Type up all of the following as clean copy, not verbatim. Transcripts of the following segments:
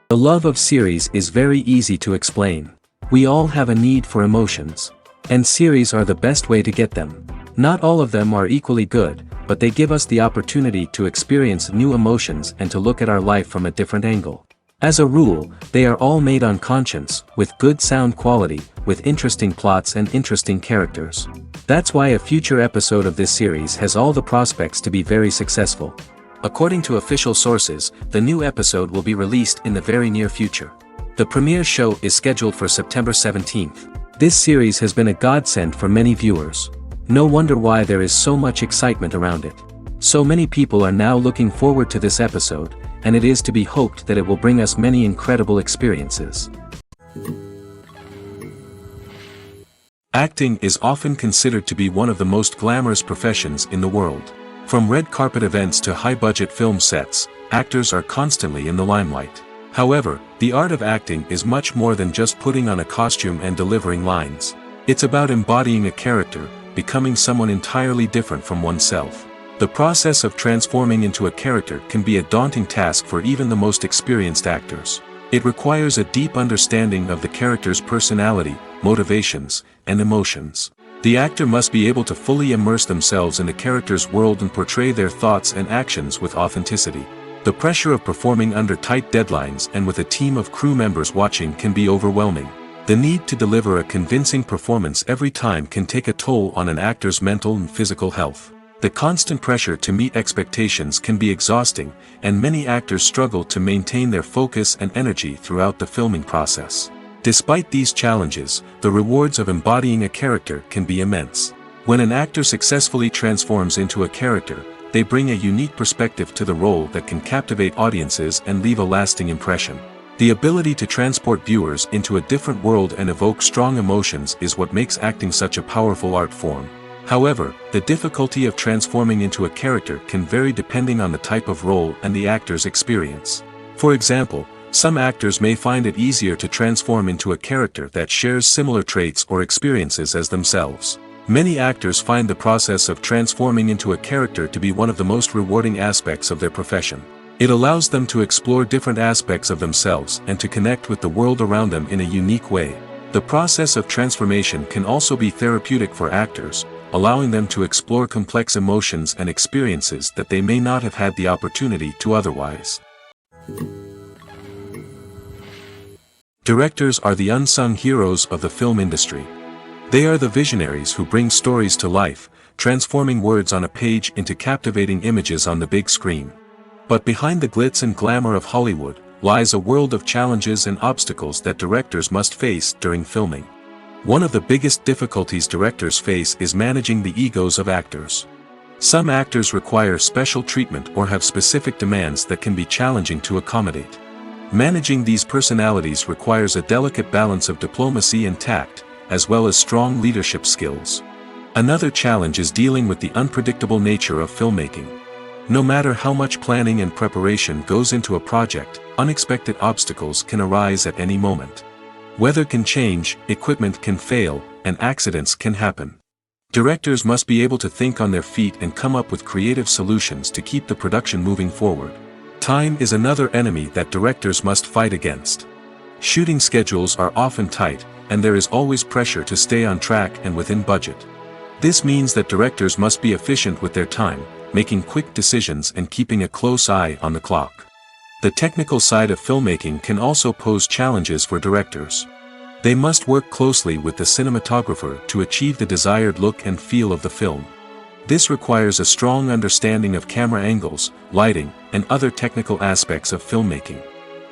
The love of series is very easy to explain. We all have a need for emotions. And series are the best way to get them. Not all of them are equally good, but they give us the opportunity to experience new emotions and to look at our life from a different angle. As a rule, they are all made on conscience, with good sound quality, with interesting plots and interesting characters. That's why a future episode of this series has all the prospects to be very successful. According to official sources, the new episode will be released in the very near future. The premiere show is scheduled for September 17th. This series has been a godsend for many viewers. No wonder why there is so much excitement around it. So many people are now looking forward to this episode, and it is to be hoped that it will bring us many incredible experiences. Acting is often considered to be one of the most glamorous professions in the world. From red carpet events to high-budget film sets, actors are constantly in the limelight. However, the art of acting is much more than just putting on a costume and delivering lines. It's about embodying a character, becoming someone entirely different from oneself. The process of transforming into a character can be a daunting task for even the most experienced actors. It requires a deep understanding of the character's personality, motivations, and emotions. The actor must be able to fully immerse themselves in the character's world and portray their thoughts and actions with authenticity. The pressure of performing under tight deadlines and with a team of crew members watching can be overwhelming. The need to deliver a convincing performance every time can take a toll on an actor's mental and physical health. The constant pressure to meet expectations can be exhausting, and many actors struggle to maintain their focus and energy throughout the filming process. Despite these challenges, the rewards of embodying a character can be immense. When an actor successfully transforms into a character, they bring a unique perspective to the role that can captivate audiences and leave a lasting impression. The ability to transport viewers into a different world and evoke strong emotions is what makes acting such a powerful art form. However, the difficulty of transforming into a character can vary depending on the type of role and the actor's experience. For example, some actors may find it easier to transform into a character that shares similar traits or experiences as themselves. Many actors find the process of transforming into a character to be one of the most rewarding aspects of their profession. It allows them to explore different aspects of themselves and to connect with the world around them in a unique way. The process of transformation can also be therapeutic for actors, allowing them to explore complex emotions and experiences that they may not have had the opportunity to otherwise. Directors are the unsung heroes of the film industry. They are the visionaries who bring stories to life, transforming words on a page into captivating images on the big screen. But behind the glitz and glamour of Hollywood lies a world of challenges and obstacles that directors must face during filming. One of the biggest difficulties directors face is managing the egos of actors. Some actors require special treatment or have specific demands that can be challenging to accommodate. Managing these personalities requires a delicate balance of diplomacy and tact, as well as strong leadership skills. Another challenge is dealing with the unpredictable nature of filmmaking. No matter how much planning and preparation goes into a project, unexpected obstacles can arise at any moment. Weather can change, equipment can fail, and accidents can happen. Directors must be able to think on their feet and come up with creative solutions to keep the production moving forward. Time is another enemy that directors must fight against. Shooting schedules are often tight, and there is always pressure to stay on track and within budget. This means that directors must be efficient with their time, making quick decisions and keeping a close eye on the clock. The technical side of filmmaking can also pose challenges for directors. They must work closely with the cinematographer to achieve the desired look and feel of the film. This requires a strong understanding of camera angles, lighting, and other technical aspects of filmmaking.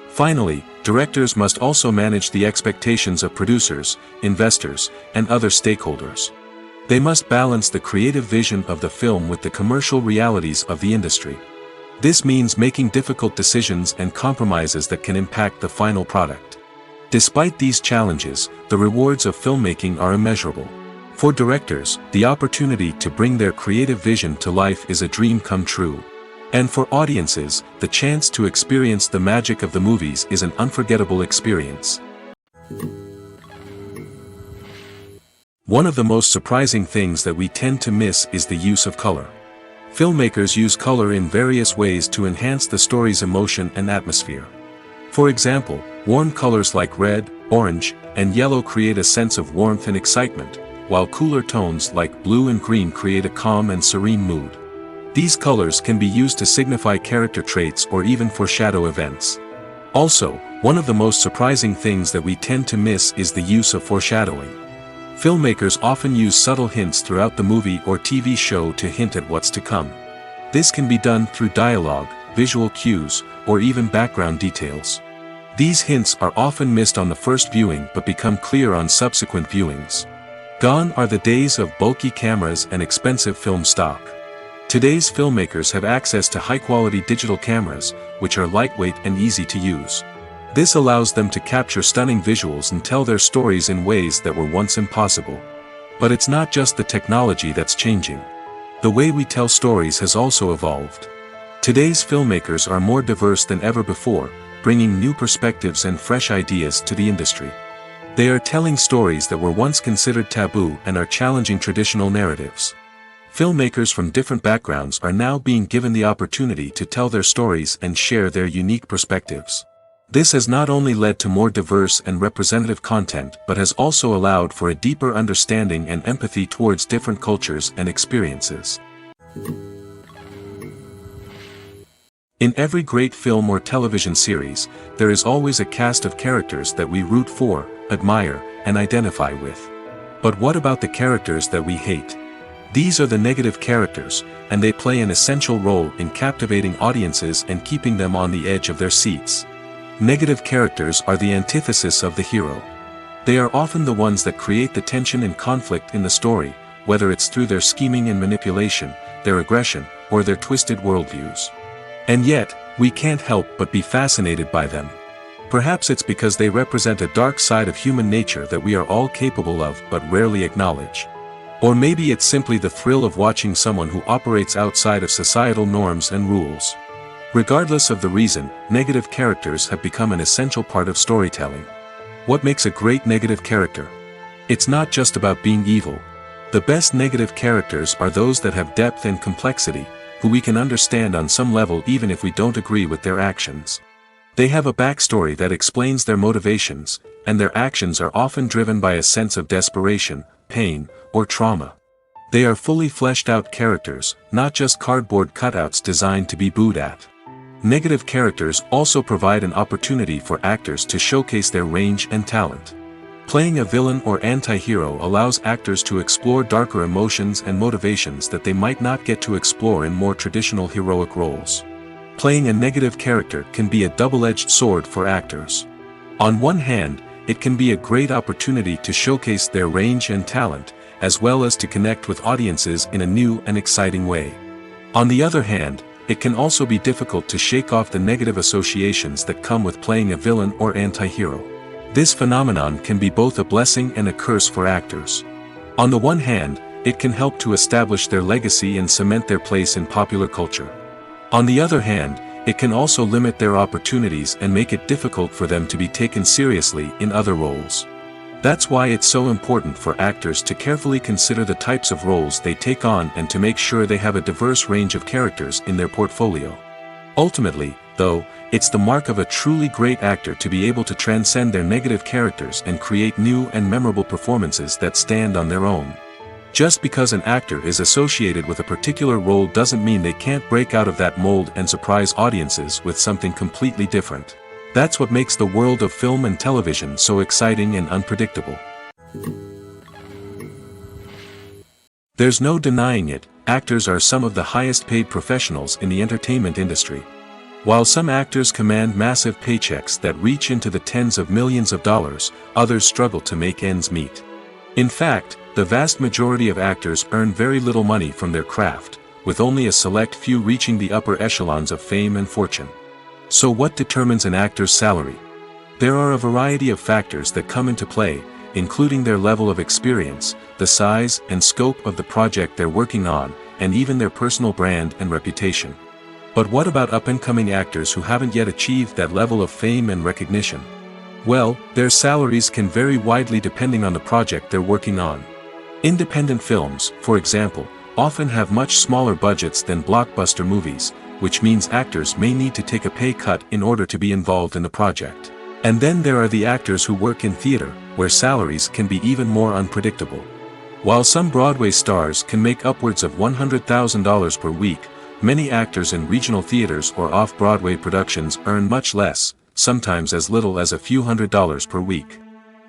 Finally, directors must also manage the expectations of producers, investors, and other stakeholders. They must balance the creative vision of the film with the commercial realities of the industry. This means making difficult decisions and compromises that can impact the final product. Despite these challenges, the rewards of filmmaking are immeasurable. For directors, the opportunity to bring their creative vision to life is a dream come true. And for audiences, the chance to experience the magic of the movies is an unforgettable experience. One of the most surprising things that we tend to miss is the use of color. Filmmakers use color in various ways to enhance the story's emotion and atmosphere. For example, warm colors like red, orange, and yellow create a sense of warmth and excitement, while cooler tones like blue and green create a calm and serene mood. These colors can be used to signify character traits or even foreshadow events. Also, one of the most surprising things that we tend to miss is the use of foreshadowing. Filmmakers often use subtle hints throughout the movie or TV show to hint at what's to come. This can be done through dialogue, visual cues, or even background details. These hints are often missed on the first viewing but become clear on subsequent viewings. Gone are the days of bulky cameras and expensive film stock. Today's filmmakers have access to high-quality digital cameras, which are lightweight and easy to use. This allows them to capture stunning visuals and tell their stories in ways that were once impossible. But it's not just the technology that's changing. The way we tell stories has also evolved. Today's filmmakers are more diverse than ever before, bringing new perspectives and fresh ideas to the industry. They are telling stories that were once considered taboo and are challenging traditional narratives. Filmmakers from different backgrounds are now being given the opportunity to tell their stories and share their unique perspectives. This has not only led to more diverse and representative content but has also allowed for a deeper understanding and empathy towards different cultures and experiences. In every great film or television series, there is always a cast of characters that we root for, admire, and identify with. But what about the characters that we hate? These are the negative characters, and they play an essential role in captivating audiences and keeping them on the edge of their seats. Negative characters are the antithesis of the hero. They are often the ones that create the tension and conflict in the story, whether it's through their scheming and manipulation, their aggression, or their twisted worldviews. And yet, we can't help but be fascinated by them. Perhaps it's because they represent a dark side of human nature that we are all capable of but rarely acknowledge. Or maybe it's simply the thrill of watching someone who operates outside of societal norms and rules. Regardless of the reason, negative characters have become an essential part of storytelling. What makes a great negative character? It's not just about being evil. The best negative characters are those that have depth and complexity, who we can understand on some level even if we don't agree with their actions. They have a backstory that explains their motivations, and their actions are often driven by a sense of desperation, pain, or trauma. They are fully fleshed out characters, not just cardboard cutouts designed to be booed at. Negative characters also provide an opportunity for actors to showcase their range and talent. Playing a villain or anti-hero allows actors to explore darker emotions and motivations that they might not get to explore in more traditional heroic roles. Playing a negative character can be a double-edged sword for actors. On one hand, it can be a great opportunity to showcase their range and talent, as well as to connect with audiences in a new and exciting way. On the other hand, it can also be difficult to shake off the negative associations that come with playing a villain or anti-hero. This phenomenon can be both a blessing and a curse for actors. On the one hand, it can help to establish their legacy and cement their place in popular culture. On the other hand, it can also limit their opportunities and make it difficult for them to be taken seriously in other roles. That's why it's so important for actors to carefully consider the types of roles they take on and to make sure they have a diverse range of characters in their portfolio. Ultimately, though, it's the mark of a truly great actor to be able to transcend their negative characters and create new and memorable performances that stand on their own. Just because an actor is associated with a particular role doesn't mean they can't break out of that mold and surprise audiences with something completely different. That's what makes the world of film and television so exciting and unpredictable. There's no denying it, actors are some of the highest paid professionals in the entertainment industry. While some actors command massive paychecks that reach into the tens of millions of dollars, others struggle to make ends meet. In fact, the vast majority of actors earn very little money from their craft, with only a select few reaching the upper echelons of fame and fortune. So what determines an actor's salary? There are a variety of factors that come into play, including their level of experience, the size and scope of the project they're working on, and even their personal brand and reputation. But what about up-and-coming actors who haven't yet achieved that level of fame and recognition? Well, their salaries can vary widely depending on the project they're working on. Independent films, for example, often have much smaller budgets than blockbuster movies, which means actors may need to take a pay cut in order to be involved in the project. And then there are the actors who work in theater, where salaries can be even more unpredictable. While some Broadway stars can make upwards of $100,000 per week, many actors in regional theaters or off-Broadway productions earn much less, sometimes as little as a few $100s per week.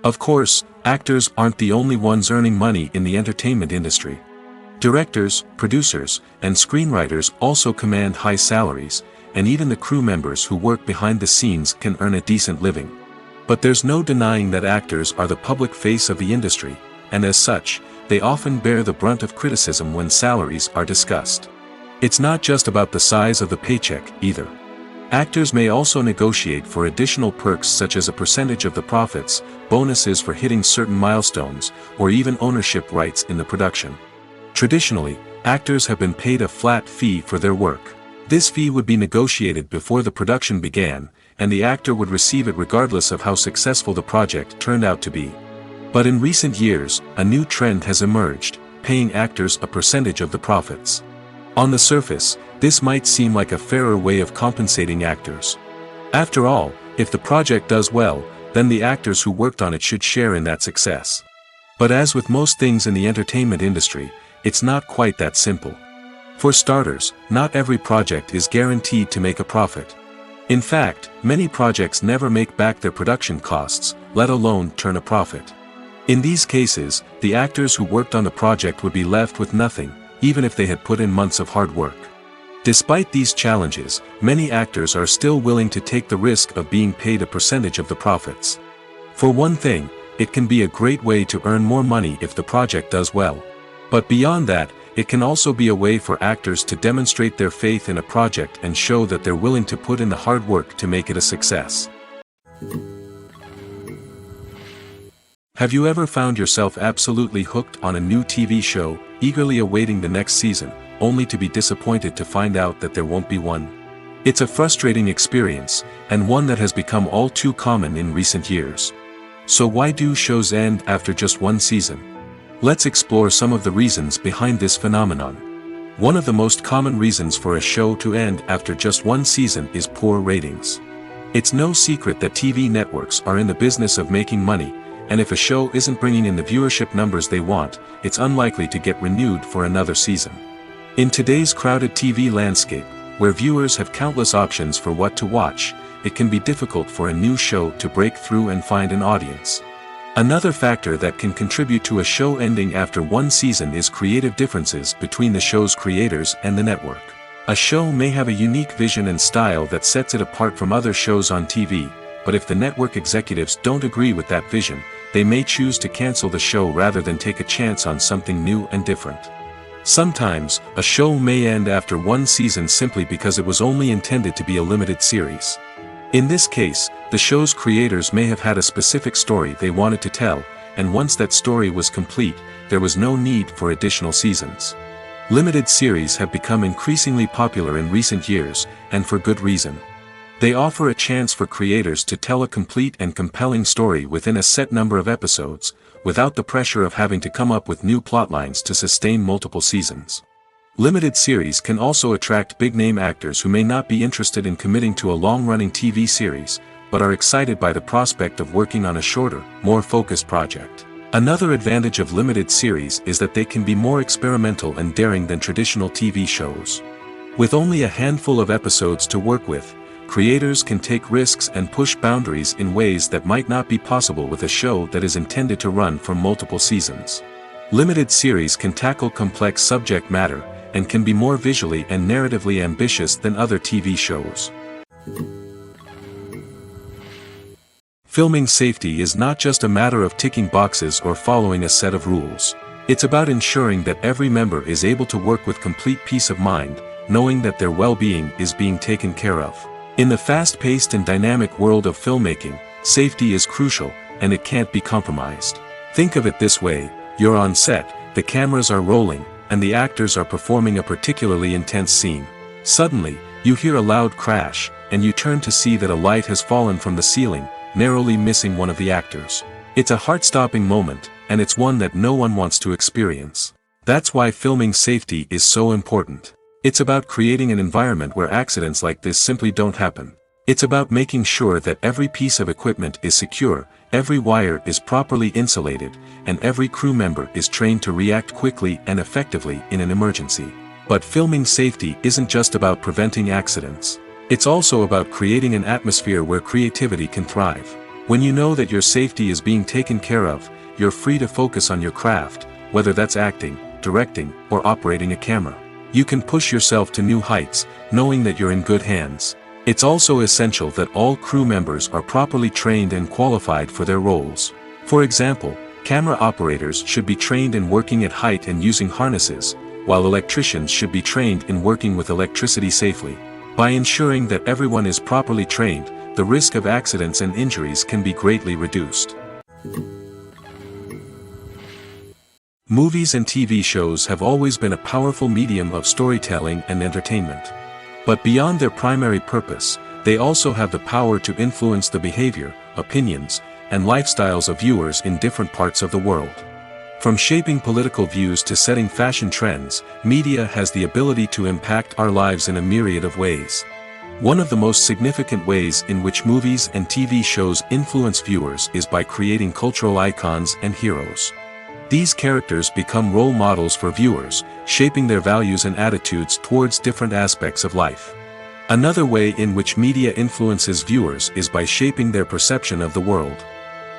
Of course, actors aren't the only ones earning money in the entertainment industry. Directors, producers, and screenwriters also command high salaries, and even the crew members who work behind the scenes can earn a decent living. But there's no denying that actors are the public face of the industry, and as such, they often bear the brunt of criticism when salaries are discussed. It's not just about the size of the paycheck, either. Actors may also negotiate for additional perks such as a percentage of the profits, bonuses for hitting certain milestones, or even ownership rights in the production. Traditionally, actors have been paid a flat fee for their work. This fee would be negotiated before the production began, and the actor would receive it regardless of how successful the project turned out to be. But in recent years, a new trend has emerged, paying actors a percentage of the profits. On the surface, this might seem like a fairer way of compensating actors. After all, if the project does well, then the actors who worked on it should share in that success. But as with most things in the entertainment industry, it's not quite that simple. For starters, not every project is guaranteed to make a profit. In fact, many projects never make back their production costs, let alone turn a profit. In these cases, the actors who worked on the project would be left with nothing, even if they had put in months of hard work. Despite these challenges, many actors are still willing to take the risk of being paid a percentage of the profits. For one thing, it can be a great way to earn more money if the project does well. But beyond that, it can also be a way for actors to demonstrate their faith in a project and show that they're willing to put in the hard work to make it a success. Have you ever found yourself absolutely hooked on a new TV show, eagerly awaiting the next season, only to be disappointed to find out that there won't be one? It's a frustrating experience, and one that has become all too common in recent years. So why do shows end after just one season? Let's explore some of the reasons behind this phenomenon. One of the most common reasons for a show to end after just one season is poor ratings. It's no secret that TV networks are in the business of making money, and if a show isn't bringing in the viewership numbers they want, it's unlikely to get renewed for another season. In today's crowded TV landscape, where viewers have countless options for what to watch, it can be difficult for a new show to break through and find an audience. Another factor that can contribute to a show ending after one season is creative differences between the show's creators and the network. A show may have a unique vision and style that sets it apart from other shows on TV, but if the network executives don't agree with that vision, they may choose to cancel the show rather than take a chance on something new and different. Sometimes, a show may end after one season simply because it was only intended to be a limited series. In this case, the show's creators may have had a specific story they wanted to tell, and once that story was complete, there was no need for additional seasons. Limited series have become increasingly popular in recent years, and for good reason. They offer a chance for creators to tell a complete and compelling story within a set number of episodes, without the pressure of having to come up with new plotlines to sustain multiple seasons. Limited series can also attract big-name actors who may not be interested in committing to a long-running TV series, but are excited by the prospect of working on a shorter, more focused project. Another advantage of limited series is that they can be more experimental and daring than traditional TV shows. With only a handful of episodes to work with, creators can take risks and push boundaries in ways that might not be possible with a show that is intended to run for multiple seasons. Limited series can tackle complex subject matter, and can be more visually and narratively ambitious than other TV shows. Filming safety is not just a matter of ticking boxes or following a set of rules. It's about ensuring that every member is able to work with complete peace of mind, knowing that their well-being is being taken care of. In the fast-paced and dynamic world of filmmaking, safety is crucial, and it can't be compromised. Think of it this way: you're on set, the cameras are rolling, and the actors are performing a particularly intense scene. Suddenly, you hear a loud crash, and you turn to see that a light has fallen from the ceiling, narrowly missing one of the actors. It's a heart-stopping moment, and it's one that no one wants to experience. That's why filming safety is so important. It's about creating an environment where accidents like this simply don't happen. It's about making sure that every piece of equipment is secure, every wire is properly insulated, and every crew member is trained to react quickly and effectively in an emergency. But filming safety isn't just about preventing accidents. It's also about creating an atmosphere where creativity can thrive. When you know that your safety is being taken care of, you're free to focus on your craft, whether that's acting, directing, or operating a camera. You can push yourself to new heights, knowing that you're in good hands. It's also essential that all crew members are properly trained and qualified for their roles. For example, camera operators should be trained in working at height and using harnesses, while electricians should be trained in working with electricity safely. By ensuring that everyone is properly trained, the risk of accidents and injuries can be greatly reduced. Movies and TV shows have always been a powerful medium of storytelling and entertainment. But beyond their primary purpose, they also have the power to influence the behavior, opinions, and lifestyles of viewers in different parts of the world. From shaping political views to setting fashion trends, media has the ability to impact our lives in a myriad of ways. One of the most significant ways in which movies and TV shows influence viewers is by creating cultural icons and heroes. These characters become role models for viewers, shaping their values and attitudes towards different aspects of life. Another way in which media influences viewers is by shaping their perception of the world.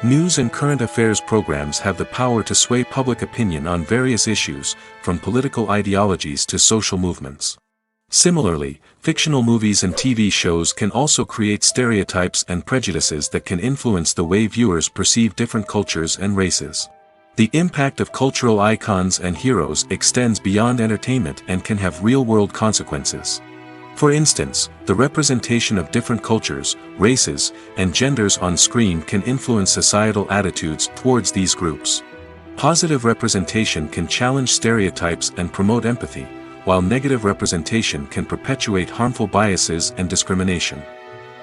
News and current affairs programs have the power to sway public opinion on various issues, from political ideologies to social movements. Similarly, fictional movies and TV shows can also create stereotypes and prejudices that can influence the way viewers perceive different cultures and races. The impact of cultural icons and heroes extends beyond entertainment and can have real-world consequences. For instance, the representation of different cultures, races, and genders on screen can influence societal attitudes towards these groups. Positive representation can challenge stereotypes and promote empathy, while negative representation can perpetuate harmful biases and discrimination.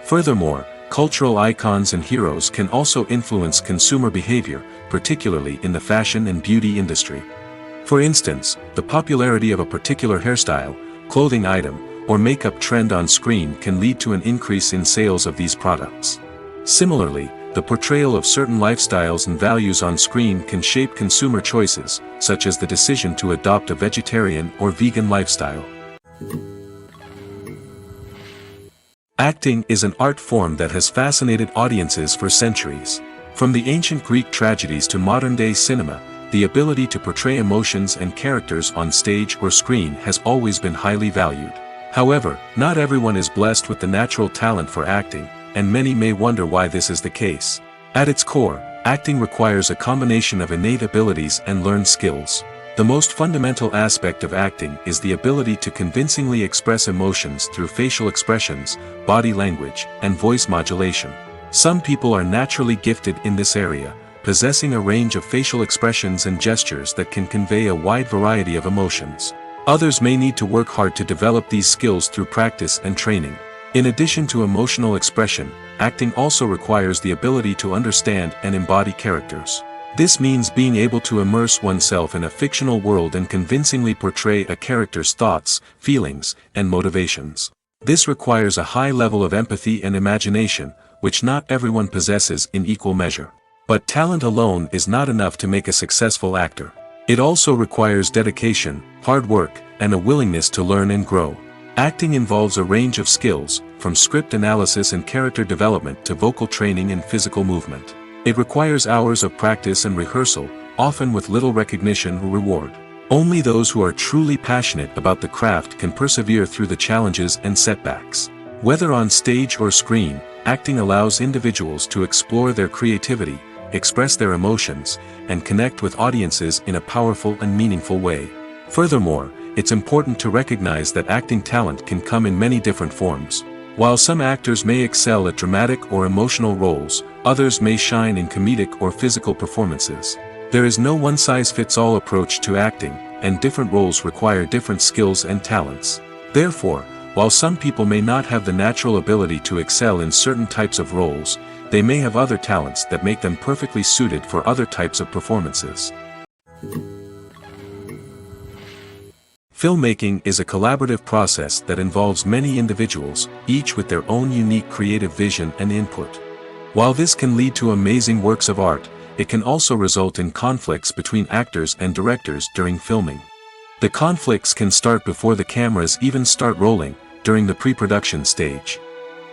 Furthermore, cultural icons and heroes can also influence consumer behavior, particularly in the fashion and beauty industry. For instance, the popularity of a particular hairstyle, clothing item, or makeup trend on screen can lead to an increase in sales of these products. Similarly, the portrayal of certain lifestyles and values on screen can shape consumer choices, such as the decision to adopt a vegetarian or vegan lifestyle. Acting is an art form that has fascinated audiences for centuries. From the ancient Greek tragedies to modern-day cinema, the ability to portray emotions and characters on stage or screen has always been highly valued. However, not everyone is blessed with the natural talent for acting, and many may wonder why this is the case. At its core, acting requires a combination of innate abilities and learned skills. The most fundamental aspect of acting is the ability to convincingly express emotions through facial expressions, body language, and voice modulation. Some people are naturally gifted in this area, possessing a range of facial expressions and gestures that can convey a wide variety of emotions. Others may need to work hard to develop these skills through practice and training. In addition to emotional expression, acting also requires the ability to understand and embody characters. This means being able to immerse oneself in a fictional world and convincingly portray a character's thoughts, feelings, and motivations. This requires a high level of empathy and imagination, which not everyone possesses in equal measure. But talent alone is not enough to make a successful actor. It also requires dedication, hard work, and a willingness to learn and grow. Acting involves a range of skills, from script analysis and character development to vocal training and physical movement. It requires hours of practice and rehearsal, often with little recognition or reward. Only those who are truly passionate about the craft can persevere through the challenges and setbacks. Whether on stage or screen, acting allows individuals to explore their creativity, express their emotions, and connect with audiences in a powerful and meaningful way. Furthermore, it's important to recognize that acting talent can come in many different forms. While some actors may excel at dramatic or emotional roles, others may shine in comedic or physical performances. There is no one-size-fits-all approach to acting, and different roles require different skills and talents. Therefore, while some people may not have the natural ability to excel in certain types of roles, they may have other talents that make them perfectly suited for other types of performances. Filmmaking is a collaborative process that involves many individuals, each with their own unique creative vision and input. While this can lead to amazing works of art, it can also result in conflicts between actors and directors during filming. The conflicts can start before the cameras even start rolling, during the pre-production stage.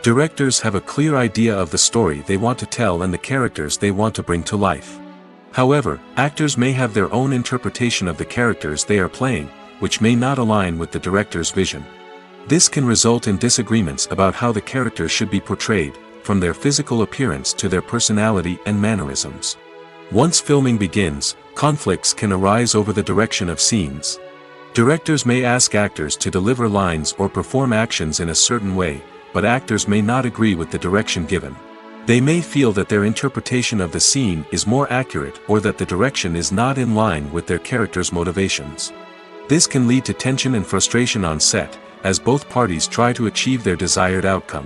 Directors have a clear idea of the story they want to tell and the characters they want to bring to life. However, actors may have their own interpretation of the characters they are playing, which may not align with the director's vision. This can result in disagreements about how the characters should be portrayed, from their physical appearance to their personality and mannerisms. Once filming begins, conflicts can arise over the direction of scenes. Directors may ask actors to deliver lines or perform actions in a certain way, but actors may not agree with the direction given. They may feel that their interpretation of the scene is more accurate or that the direction is not in line with their character's motivations. This can lead to tension and frustration on set, as both parties try to achieve their desired outcome.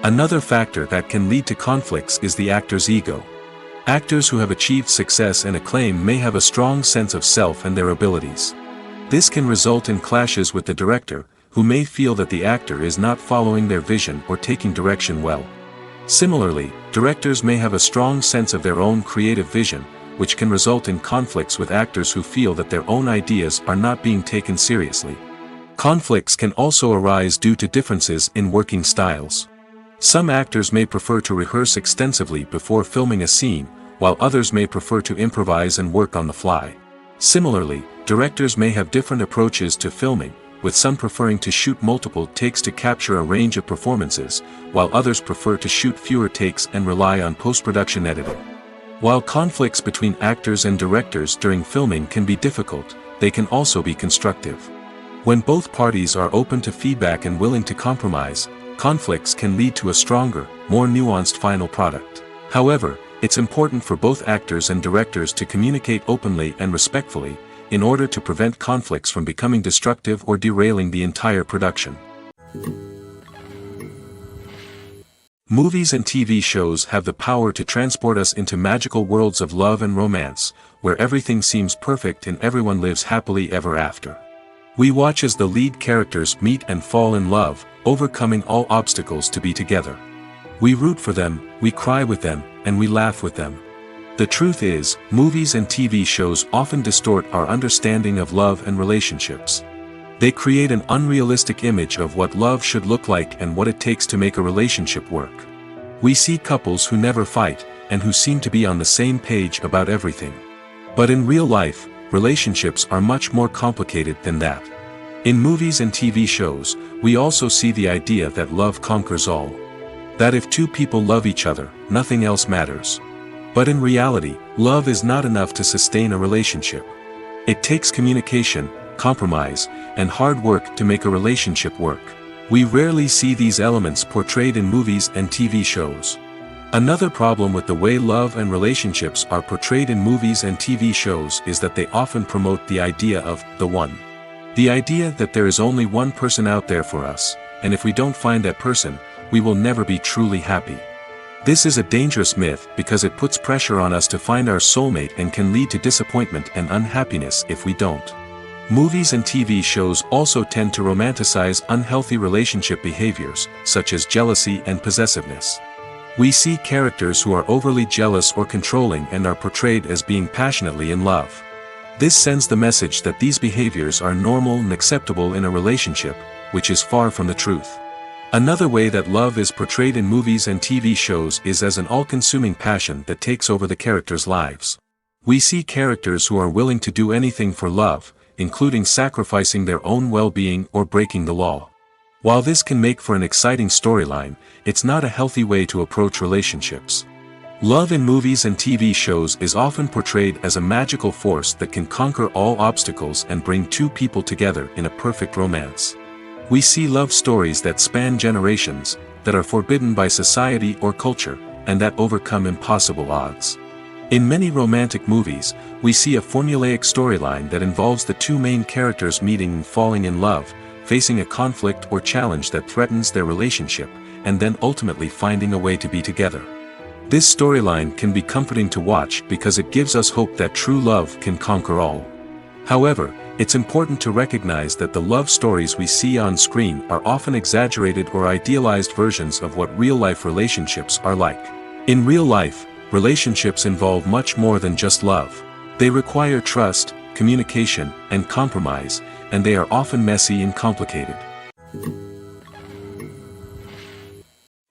Another factor that can lead to conflicts is the actor's ego. Actors who have achieved success and acclaim may have a strong sense of self and their abilities. This can result in clashes with the director, who may feel that the actor is not following their vision or taking direction well. Similarly, directors may have a strong sense of their own creative vision, which can result in conflicts with actors who feel that their own ideas are not being taken seriously. Conflicts can also arise due to differences in working styles. Some actors may prefer to rehearse extensively before filming a scene, while others may prefer to improvise and work on the fly. Similarly, directors may have different approaches to filming, with some preferring to shoot multiple takes to capture a range of performances, while others prefer to shoot fewer takes and rely on post-production editing. While conflicts between actors and directors during filming can be difficult, they can also be constructive. When both parties are open to feedback and willing to compromise, conflicts can lead to a stronger, more nuanced final product. However, it's important for both actors and directors to communicate openly and respectfully, in order to prevent conflicts from becoming destructive or derailing the entire production. Movies and TV shows have the power to transport us into magical worlds of love and romance, where everything seems perfect and everyone lives happily ever after. We watch as the lead characters meet and fall in love, overcoming all obstacles to be together. We root for them, we cry with them, and we laugh with them. The truth is, movies and TV shows often distort our understanding of love and relationships. They create an unrealistic image of what love should look like and what it takes to make a relationship work. We see couples who never fight, and who seem to be on the same page about everything. But in real life, relationships are much more complicated than that. In movies and TV shows, we also see the idea that love conquers all. That if two people love each other, nothing else matters. But in reality, love is not enough to sustain a relationship. It takes communication, compromise, and hard work to make a relationship work. We rarely see these elements portrayed in movies and TV shows. Another problem with the way love and relationships are portrayed in movies and TV shows is that they often promote the idea of the one. The idea that there is only one person out there for us, and if we don't find that person, we will never be truly happy. This is a dangerous myth because it puts pressure on us to find our soulmate and can lead to disappointment and unhappiness if we don't. Movies and TV shows also tend to romanticize unhealthy relationship behaviors, such as jealousy and possessiveness. We see characters who are overly jealous or controlling and are portrayed as being passionately in love. This sends the message that these behaviors are normal and acceptable in a relationship, which is far from the truth. Another way that love is portrayed in movies and TV shows is as an all-consuming passion that takes over the characters' lives. We see characters who are willing to do anything for love, including sacrificing their own well-being or breaking the law. While this can make for an exciting storyline, it's not a healthy way to approach relationships. Love in movies and TV shows is often portrayed as a magical force that can conquer all obstacles and bring two people together in a perfect romance. We see love stories that span generations, that are forbidden by society or culture, and that overcome impossible odds. In many romantic movies, we see a formulaic storyline that involves the two main characters meeting and falling in love, facing a conflict or challenge that threatens their relationship, and then ultimately finding a way to be together. This storyline can be comforting to watch because it gives us hope that true love can conquer all. However, It's important to recognize that the love stories we see on screen are often exaggerated or idealized versions of what real-life relationships are like. In real life, relationships involve much more than just love. They require trust, communication, and compromise, and they are often messy and complicated.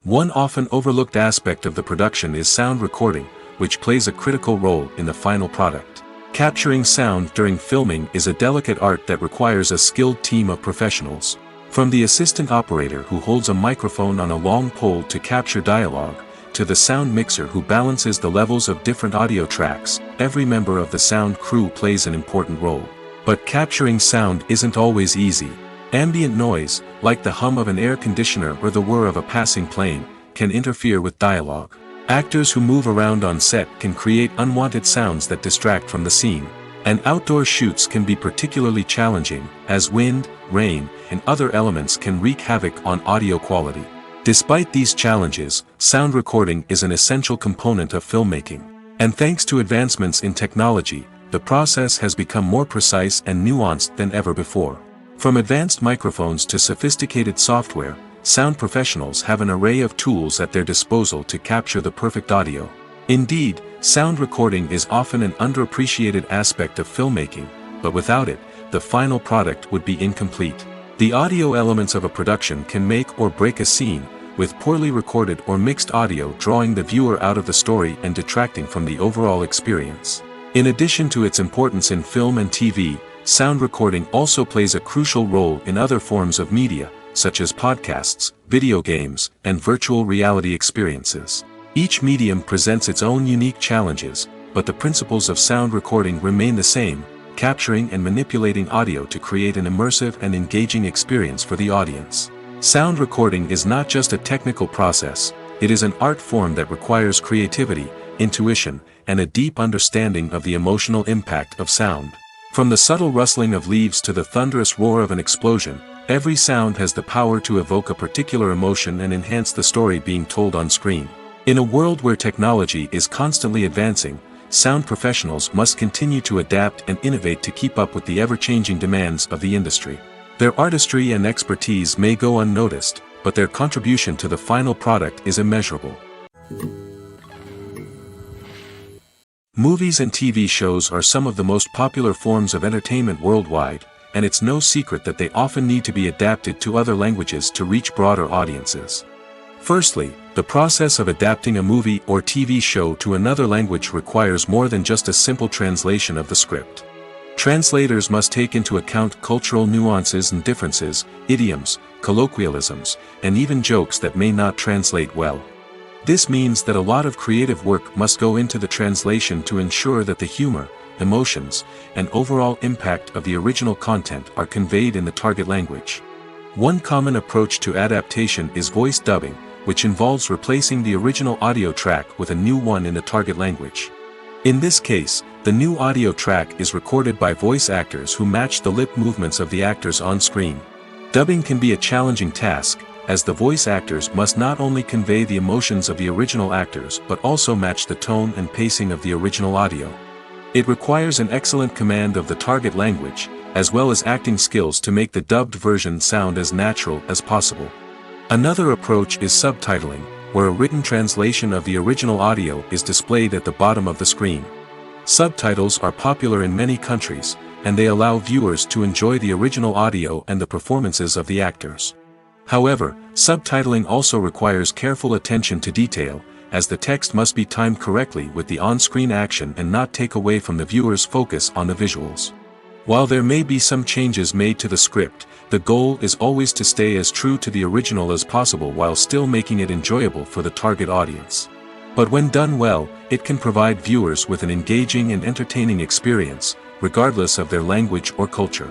One often overlooked aspect of the production is sound recording, which plays a critical role in the final product. Capturing sound during filming is a delicate art that requires a skilled team of professionals. From the assistant operator who holds a microphone on a long pole to capture dialogue, to the sound mixer who balances the levels of different audio tracks, every member of the sound crew plays an important role. But capturing sound isn't always easy. Ambient noise, like the hum of an air conditioner or the whir of a passing plane, can interfere with dialogue. Actors who move around on set can create unwanted sounds that distract from the scene. And outdoor shoots can be particularly challenging, as wind, rain, and other elements can wreak havoc on audio quality. Despite these challenges, sound recording is an essential component of filmmaking. And thanks to advancements in technology, the process has become more precise and nuanced than ever before. From advanced microphones to sophisticated software, sound professionals have an array of tools at their disposal to capture the perfect audio. Indeed, sound recording is often an underappreciated aspect of filmmaking, but without it, the final product would be incomplete. The audio elements of a production can make or break a scene, with poorly recorded or mixed audio drawing the viewer out of the story and detracting from the overall experience. In addition to its importance in film and TV, sound recording also plays a crucial role in other forms of media, such as podcasts, video games, and virtual reality experiences. Each medium presents its own unique challenges, but the principles of sound recording remain the same, capturing and manipulating audio to create an immersive and engaging experience for the audience. Sound recording is not just a technical process, it is an art form that requires creativity, intuition, and a deep understanding of the emotional impact of sound. From the subtle rustling of leaves to the thunderous roar of an explosion, every sound has the power to evoke a particular emotion and enhance the story being told on screen. In a world where technology is constantly advancing, sound professionals must continue to adapt and innovate to keep up with the ever-changing demands of the industry. Their artistry and expertise may go unnoticed, but their contribution to the final product is immeasurable. Movies and TV shows are some of the most popular forms of entertainment worldwide, and it's no secret that they often need to be adapted to other languages to reach broader audiences. Firstly, the process of adapting a movie or TV show to another language requires more than just a simple translation of the script. Translators must take into account cultural nuances and differences, idioms, colloquialisms, and even jokes that may not translate well. This means that a lot of creative work must go into the translation to ensure that the humor, emotions, and overall impact of the original content are conveyed in the target language. One common approach to adaptation is voice dubbing, which involves replacing the original audio track with a new one in the target language. In this case, the new audio track is recorded by voice actors who match the lip movements of the actors on screen. Dubbing can be a challenging task, as the voice actors must not only convey the emotions of the original actors but also match the tone and pacing of the original audio. It requires an excellent command of the target language, as well as acting skills to make the dubbed version sound as natural as possible. Another approach is subtitling, where a written translation of the original audio is displayed at the bottom of the screen. Subtitles are popular in many countries, and they allow viewers to enjoy the original audio and the performances of the actors. However, subtitling also requires careful attention to detail, as the text must be timed correctly with the on-screen action and not take away from the viewer's focus on the visuals. While there may be some changes made to the script, the goal is always to stay as true to the original as possible while still making it enjoyable for the target audience. But when done well, it can provide viewers with an engaging and entertaining experience, regardless of their language or culture.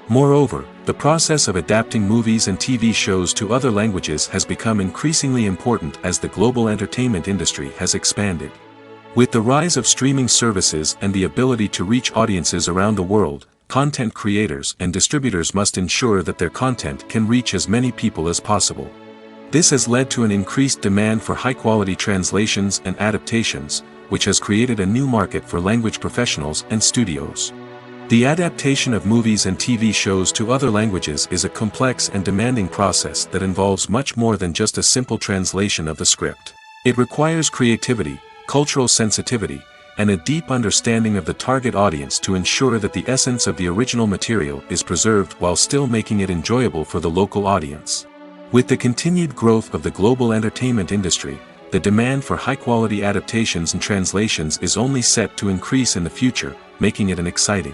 Moreover, the process of adapting movies and TV shows to other languages has become increasingly important as the global entertainment industry has expanded. With the rise of streaming services and the ability to reach audiences around the world, content creators and distributors must ensure that their content can reach as many people as possible. This has led to an increased demand for high-quality translations and adaptations, which has created a new market for language professionals and studios. The adaptation of movies and TV shows to other languages is a complex and demanding process that involves much more than just a simple translation of the script. It requires creativity, cultural sensitivity, and a deep understanding of the target audience to ensure that the essence of the original material is preserved while still making it enjoyable for the local audience. With the continued growth of the global entertainment industry, the demand for high-quality adaptations and translations is only set to increase in the future, making it an exciting.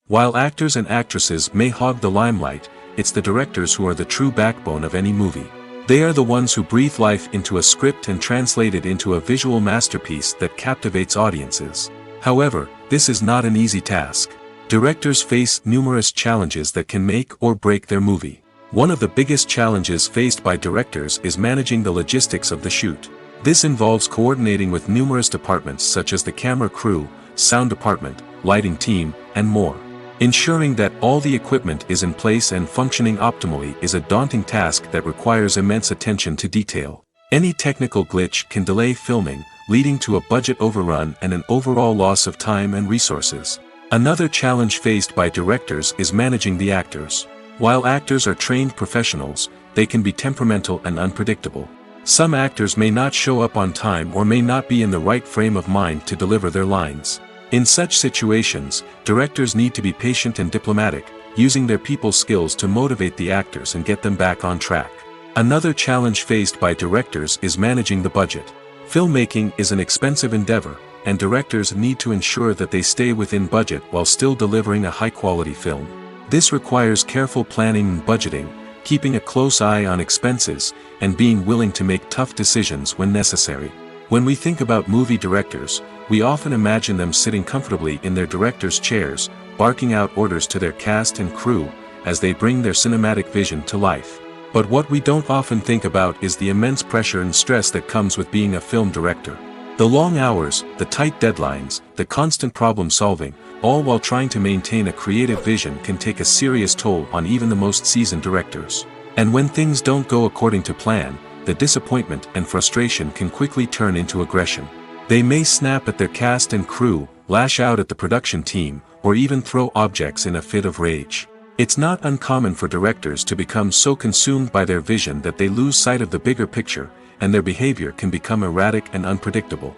While actors and actresses may hog the limelight, it's the directors who are the true backbone of any movie. They are the ones who breathe life into a script and translate it into a visual masterpiece that captivates audiences. However, this is not an easy task. Directors face numerous challenges that can make or break their movie. One of the biggest challenges faced by directors is managing the logistics of the shoot. This involves coordinating with numerous departments such as the camera crew, sound department, lighting team, and more. Ensuring that all the equipment is in place and functioning optimally is a daunting task that requires immense attention to detail. Any technical glitch can delay filming, leading to a budget overrun and an overall loss of time and resources. Another challenge faced by directors is managing the actors. While actors are trained professionals, they can be temperamental and unpredictable. Some actors may not show up on time or may not be in the right frame of mind to deliver their lines. In such situations, directors need to be patient and diplomatic, using their people skills to motivate the actors and get them back on track. Another challenge faced by directors is managing the budget. Filmmaking is an expensive endeavor, and directors need to ensure that they stay within budget while still delivering a high-quality film. This requires careful planning and budgeting, keeping a close eye on expenses, and being willing to make tough decisions when necessary. When we think about movie directors, we often imagine them sitting comfortably in their director's chairs, barking out orders to their cast and crew, as they bring their cinematic vision to life. But what we don't often think about is the immense pressure and stress that comes with being a film director. The long hours, the tight deadlines, the constant problem solving, all while trying to maintain a creative vision can take a serious toll on even the most seasoned directors. And when things don't go according to plan, the disappointment and frustration can quickly turn into aggression. They may snap at their cast and crew, lash out at the production team, or even throw objects in a fit of rage. It's not uncommon for directors to become so consumed by their vision that they lose sight of the bigger picture, and their behavior can become erratic and unpredictable.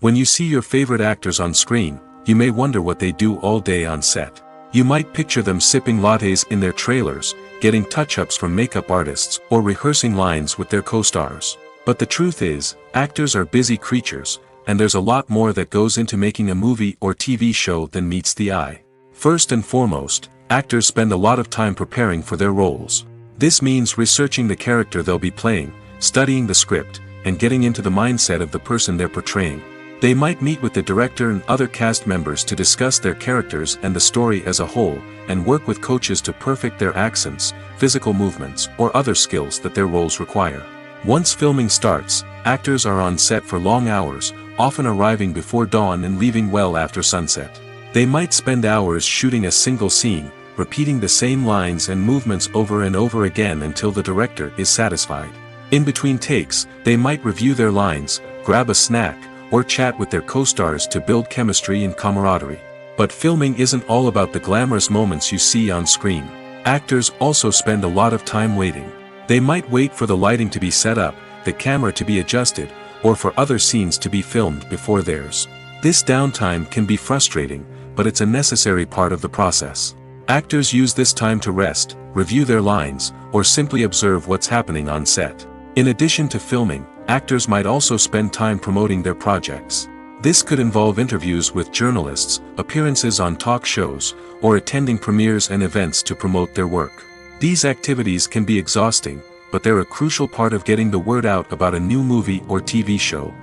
When you see your favorite actors on screen, you may wonder what they do all day on set. You might picture them sipping lattes in their trailers, getting touch-ups from makeup artists, or rehearsing lines with their co-stars. But the truth is, actors are busy creatures, and there's a lot more that goes into making a movie or TV show than meets the eye. First and foremost, actors spend a lot of time preparing for their roles. This means researching the character they'll be playing, studying the script, and getting into the mindset of the person they're portraying. They might meet with the director and other cast members to discuss their characters and the story as a whole, and work with coaches to perfect their accents, physical movements, or other skills that their roles require. Once filming starts, actors are on set for long hours, often arriving before dawn and leaving well after sunset. They might spend hours shooting a single scene, repeating the same lines and movements over and over again until the director is satisfied. In between takes, they might review their lines, grab a snack, or chat with their co-stars to build chemistry and camaraderie. But filming isn't all about the glamorous moments you see on screen. Actors also spend a lot of time waiting. They might wait for the lighting to be set up, the camera to be adjusted, or for other scenes to be filmed before theirs. This downtime can be frustrating, but it's a necessary part of the process. Actors use this time to rest, review their lines, or simply observe what's happening on set. In addition to filming, actors might also spend time promoting their projects. This could involve interviews with journalists, appearances on talk shows, or attending premieres and events to promote their work. These activities can be exhausting, but they're a crucial part of getting the word out about a new movie or TV show.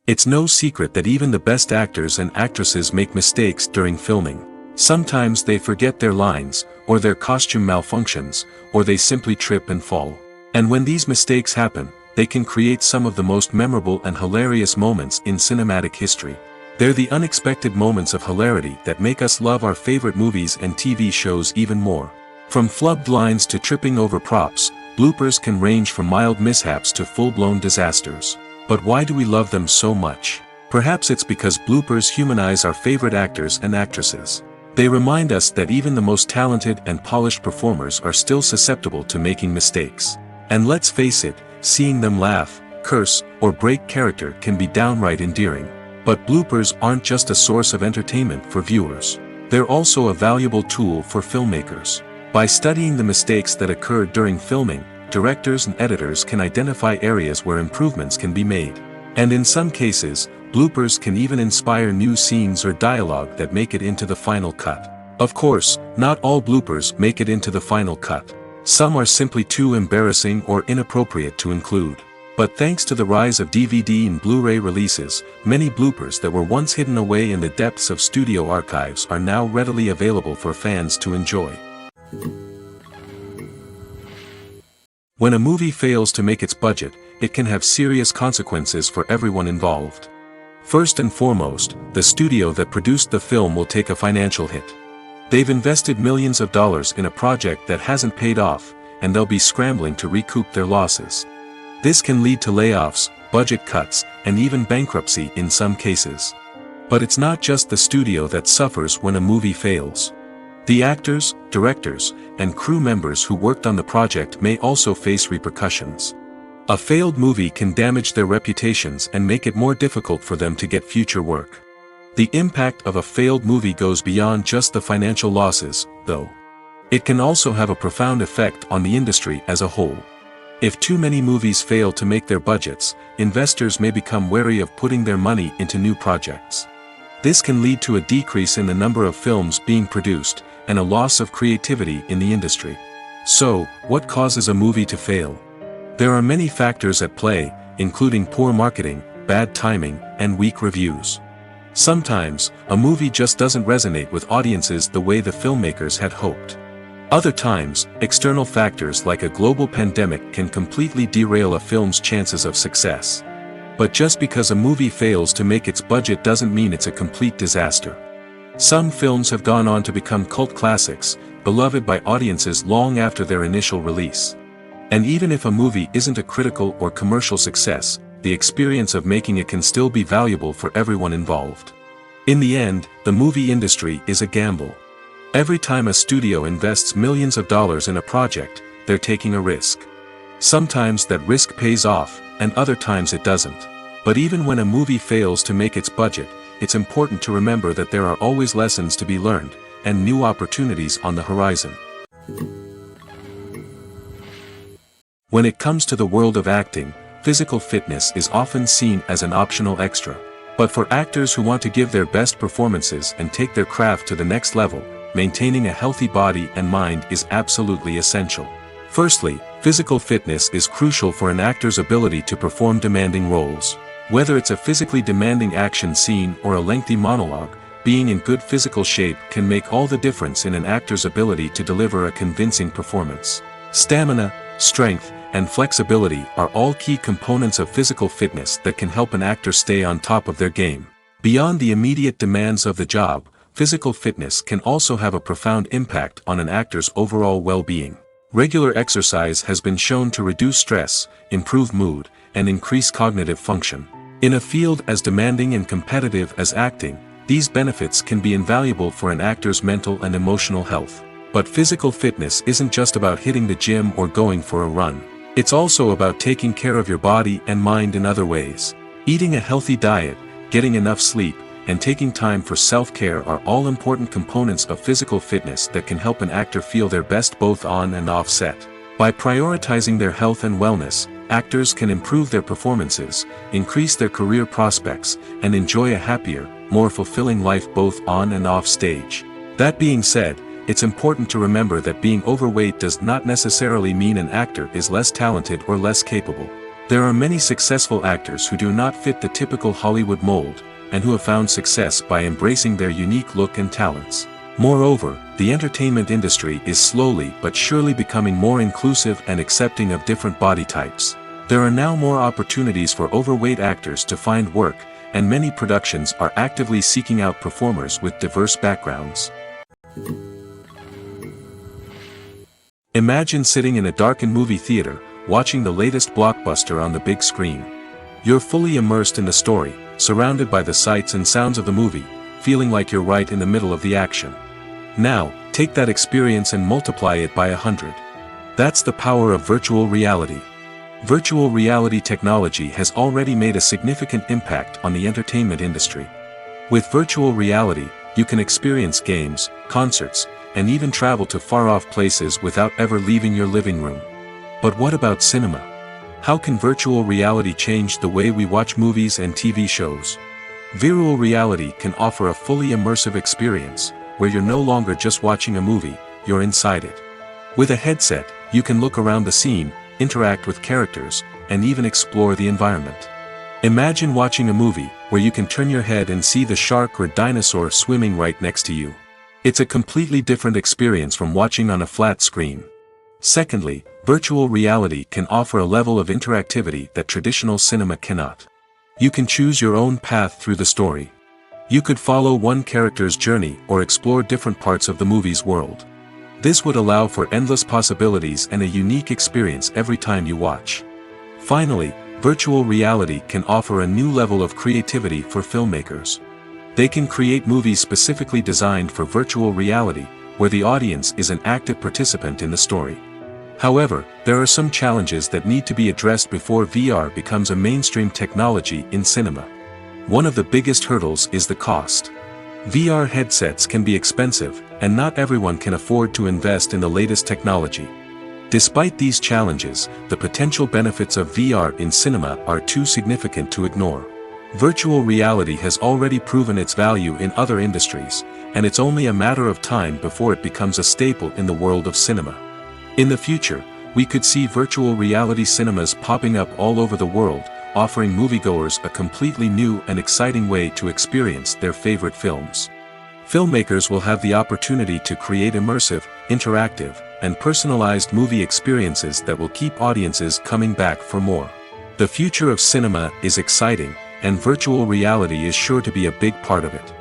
It's no secret that even the best actors and actresses make mistakes during filming. Sometimes they forget their lines, or their costume malfunctions, or they simply trip and fall. And when these mistakes happen, they can create some of the most memorable and hilarious moments in cinematic history. They're the unexpected moments of hilarity that make us love our favorite movies and TV shows even more. From flubbed lines to tripping over props, bloopers can range from mild mishaps to full-blown disasters. But why do we love them so much? Perhaps it's because bloopers humanize our favorite actors and actresses. They remind us that even the most talented and polished performers are still susceptible to making mistakes. And let's face it, seeing them laugh, curse, or break character can be downright endearing. But bloopers aren't just a source of entertainment for viewers. They're also a valuable tool for filmmakers. By studying the mistakes that occurred during filming, directors and editors can identify areas where improvements can be made. And in some cases, bloopers can even inspire new scenes or dialogue that make it into the final cut. Of course, not all bloopers make it into the final cut. Some are simply too embarrassing or inappropriate to include. But thanks to the rise of DVD and Blu-ray releases, many bloopers that were once hidden away in the depths of studio archives are now readily available for fans to enjoy. When a movie fails to make its budget, it can have serious consequences for everyone involved. First and foremost, the studio that produced the film will take a financial hit. They've invested millions of dollars in a project that hasn't paid off, and they'll be scrambling to recoup their losses. This can lead to layoffs, budget cuts, and even bankruptcy in some cases. But it's not just the studio that suffers when a movie fails. The actors, directors, and crew members who worked on the project may also face repercussions. A failed movie can damage their reputations and make it more difficult for them to get future work. The impact of a failed movie goes beyond just the financial losses, though. It can also have a profound effect on the industry as a whole. If too many movies fail to make their budgets, investors may become wary of putting their money into new projects. This can lead to a decrease in the number of films being produced, and a loss of creativity in the industry. So, what causes a movie to fail? There are many factors at play, including poor marketing, bad timing, and weak reviews. Sometimes, a movie just doesn't resonate with audiences the way the filmmakers had hoped. Other times, external factors like a global pandemic can completely derail a film's chances of success. But just because a movie fails to make its budget doesn't mean it's a complete disaster. Some films have gone on to become cult classics, beloved by audiences long after their initial release. And even if a movie isn't a critical or commercial success, the experience of making it can still be valuable for everyone involved. In the end, the movie industry is a gamble. Every time a studio invests millions of dollars in a project, they're taking a risk. Sometimes that risk pays off, and other times it doesn't. But even when a movie fails to make its budget, it's important to remember that there are always lessons to be learned, and new opportunities on the horizon. When it comes to the world of acting, physical fitness is often seen as an optional extra. But for actors who want to give their best performances and take their craft to the next level, maintaining a healthy body and mind is absolutely essential. Firstly, physical fitness is crucial for an actor's ability to perform demanding roles. Whether it's a physically demanding action scene or a lengthy monologue, being in good physical shape can make all the difference in an actor's ability to deliver a convincing performance. Stamina, strength, and flexibility are all key components of physical fitness that can help an actor stay on top of their game. Beyond the immediate demands of the job, physical fitness can also have a profound impact on an actor's overall well-being. Regular exercise has been shown to reduce stress, improve mood, and increase cognitive function. In a field as demanding and competitive as acting, these benefits can be invaluable for an actor's mental and emotional health. But physical fitness isn't just about hitting the gym or going for a run. It's also about taking care of your body and mind in other ways. Eating a healthy diet, getting enough sleep, and taking time for self-care are all important components of physical fitness that can help an actor feel their best both on and off set. By prioritizing their health and wellness, actors can improve their performances, increase their career prospects, and enjoy a happier, more fulfilling life both on and off stage. That being said, it's important to remember that being overweight does not necessarily mean an actor is less talented or less capable. There are many successful actors who do not fit the typical Hollywood mold, and who have found success by embracing their unique look and talents. Moreover, the entertainment industry is slowly but surely becoming more inclusive and accepting of different body types. There are now more opportunities for overweight actors to find work, and many productions are actively seeking out performers with diverse backgrounds. Imagine sitting in a darkened movie theater, watching the latest blockbuster on the big screen. You're fully immersed in the story, surrounded by the sights and sounds of the movie, feeling like you're right in the middle of the action. Now, take that experience and multiply it by 100. That's the power of virtual reality. Virtual reality technology has already made a significant impact on the entertainment industry. With virtual reality, you can experience games, concerts, and even travel to far-off places without ever leaving your living room. But what about cinema? How can virtual reality change the way we watch movies and TV shows? Virtual reality can offer a fully immersive experience, where you're no longer just watching a movie, you're inside it. With a headset, you can look around the scene, interact with characters, and even explore the environment. Imagine watching a movie where you can turn your head and see the shark or dinosaur swimming right next to you. It's a completely different experience from watching on a flat screen. Secondly, virtual reality can offer a level of interactivity that traditional cinema cannot. You can choose your own path through the story. You could follow one character's journey or explore different parts of the movie's world. This would allow for endless possibilities and a unique experience every time you watch. Finally, virtual reality can offer a new level of creativity for filmmakers. They can create movies specifically designed for virtual reality, where the audience is an active participant in the story. However, there are some challenges that need to be addressed before VR becomes a mainstream technology in cinema. One of the biggest hurdles is the cost. VR headsets can be expensive, and not everyone can afford to invest in the latest technology. Despite these challenges, the potential benefits of VR in cinema are too significant to ignore. Virtual reality has already proven its value in other industries, and it's only a matter of time before it becomes a staple in the world of cinema. In the future, we could see virtual reality cinemas popping up all over the world, offering moviegoers a completely new and exciting way to experience their favorite films. Filmmakers will have the opportunity to create immersive, interactive, and personalized movie experiences that will keep audiences coming back for more. The future of cinema is exciting, and virtual reality is sure to be a big part of it.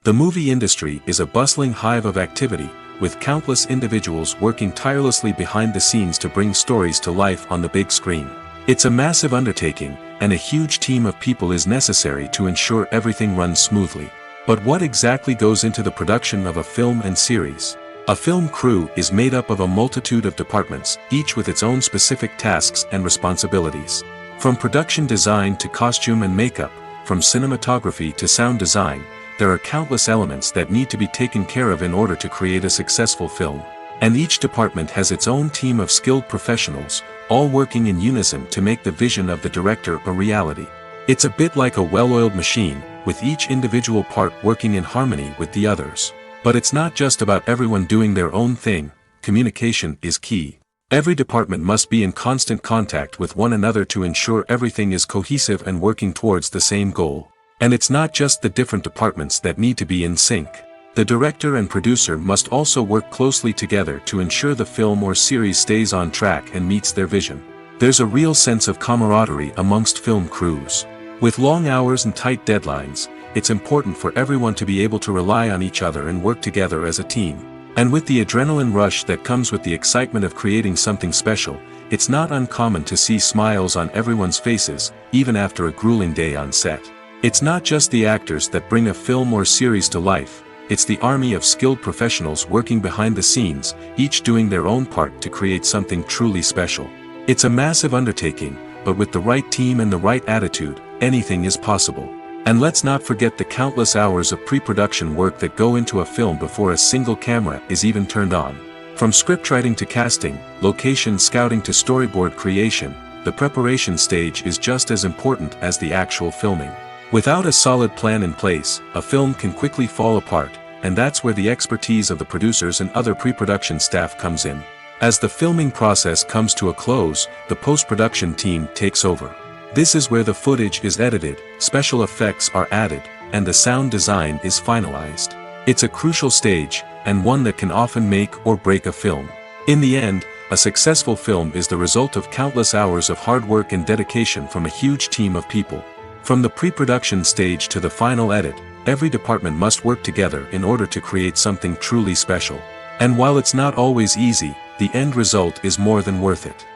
The movie industry is a bustling hive of activity, with countless individuals working tirelessly behind the scenes to bring stories to life on the big screen. It's a massive undertaking, and a huge team of people is necessary to ensure everything runs smoothly. But what exactly goes into the production of a film and series? A film crew is made up of a multitude of departments, each with its own specific tasks and responsibilities. From production design to costume and makeup, from cinematography to sound design, there are countless elements that need to be taken care of in order to create a successful film. And each department has its own team of skilled professionals, all working in unison to make the vision of the director a reality. It's a bit like a well-oiled machine, with each individual part working in harmony with the others. But it's not just about everyone doing their own thing. Communication is key. Every department must be in constant contact with one another to ensure everything is cohesive and working towards the same goal. And it's not just the different departments that need to be in sync. The director and producer must also work closely together to ensure the film or series stays on track and meets their vision. There's a real sense of camaraderie amongst film crews. With long hours and tight deadlines, it's important for everyone to be able to rely on each other and work together as a team. And with the adrenaline rush that comes with the excitement of creating something special, it's not uncommon to see smiles on everyone's faces, even after a grueling day on set. It's not just the actors that bring a film or series to life, it's the army of skilled professionals working behind the scenes, each doing their own part to create something truly special. It's a massive undertaking, but with the right team and the right attitude, anything is possible. And let's not forget the countless hours of pre-production work that go into a film before a single camera is even turned on. From scriptwriting to casting, location scouting to storyboard creation, the preparation stage is just as important as the actual filming. Without a solid plan in place, a film can quickly fall apart, and that's where the expertise of the producers and other pre-production staff comes in. As the filming process comes to a close, the post-production team takes over. This is where the footage is edited, special effects are added, and the sound design is finalized. It's a crucial stage, and one that can often make or break a film. In the end, a successful film is the result of countless hours of hard work and dedication from a huge team of people. From the pre-production stage to the final edit, every department must work together in order to create something truly special. And while it's not always easy, the end result is more than worth it.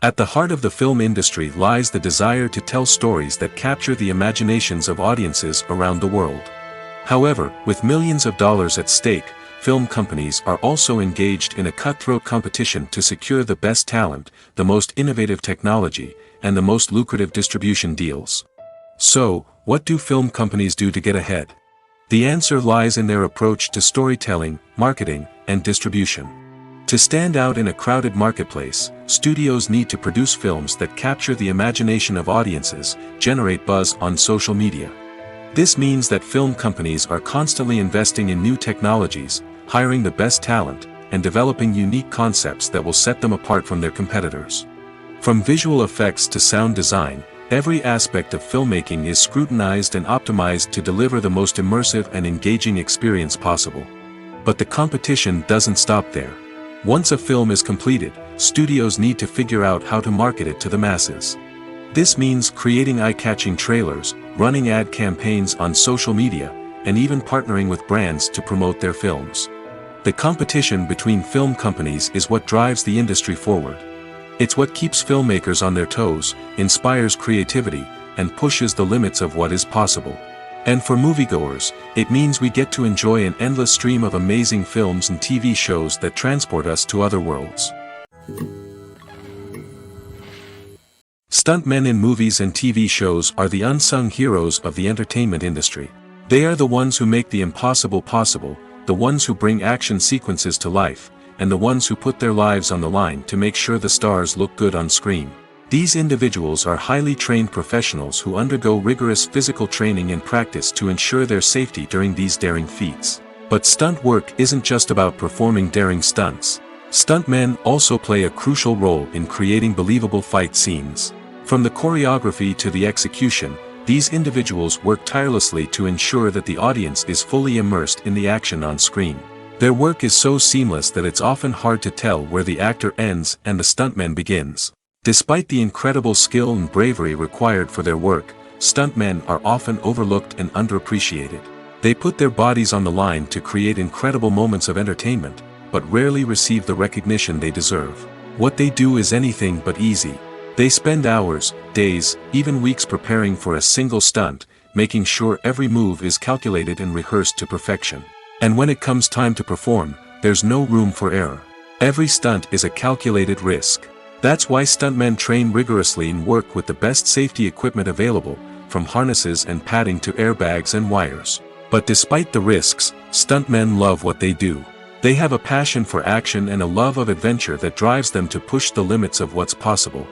At the heart of the film industry lies the desire to tell stories that capture the imaginations of audiences around the world. However, with millions of dollars at stake, film companies are also engaged in a cutthroat competition to secure the best talent, the most innovative technology, and the most lucrative distribution deals. So, what do film companies do to get ahead? The answer lies in their approach to storytelling, marketing, and distribution. To stand out in a crowded marketplace, studios need to produce films that capture the imagination of audiences, generate buzz on social media. This means that film companies are constantly investing in new technologies, hiring the best talent, and developing unique concepts that will set them apart from their competitors. From visual effects to sound design, every aspect of filmmaking is scrutinized and optimized to deliver the most immersive and engaging experience possible. But the competition doesn't stop there. Once a film is completed, studios need to figure out how to market it to the masses. This means creating eye-catching trailers, running ad campaigns on social media, and even partnering with brands to promote their films. The competition between film companies is what drives the industry forward. It's what keeps filmmakers on their toes, inspires creativity, and pushes the limits of what is possible. And for moviegoers, it means we get to enjoy an endless stream of amazing films and TV shows that transport us to other worlds. Stuntmen in movies and TV shows are the unsung heroes of the entertainment industry. They are the ones who make the impossible possible, the ones who bring action sequences to life, and the ones who put their lives on the line to make sure the stars look good on screen. These individuals are highly trained professionals who undergo rigorous physical training and practice to ensure their safety during these daring feats. But stunt work isn't just about performing daring stunts. Stuntmen also play a crucial role in creating believable fight scenes. From the choreography to the execution, these individuals work tirelessly to ensure that the audience is fully immersed in the action on screen. Their work is so seamless that it's often hard to tell where the actor ends and the stuntman begins. Despite the incredible skill and bravery required for their work, stuntmen are often overlooked and underappreciated. They put their bodies on the line to create incredible moments of entertainment, but rarely receive the recognition they deserve. What they do is anything but easy. They spend hours, days, even weeks preparing for a single stunt, making sure every move is calculated and rehearsed to perfection. And when it comes time to perform, there's no room for error. Every stunt is a calculated risk. That's why stuntmen train rigorously and work with the best safety equipment available, from harnesses and padding to airbags and wires. But despite the risks, stuntmen love what they do. They have a passion for action and a love of adventure that drives them to push the limits of what's possible.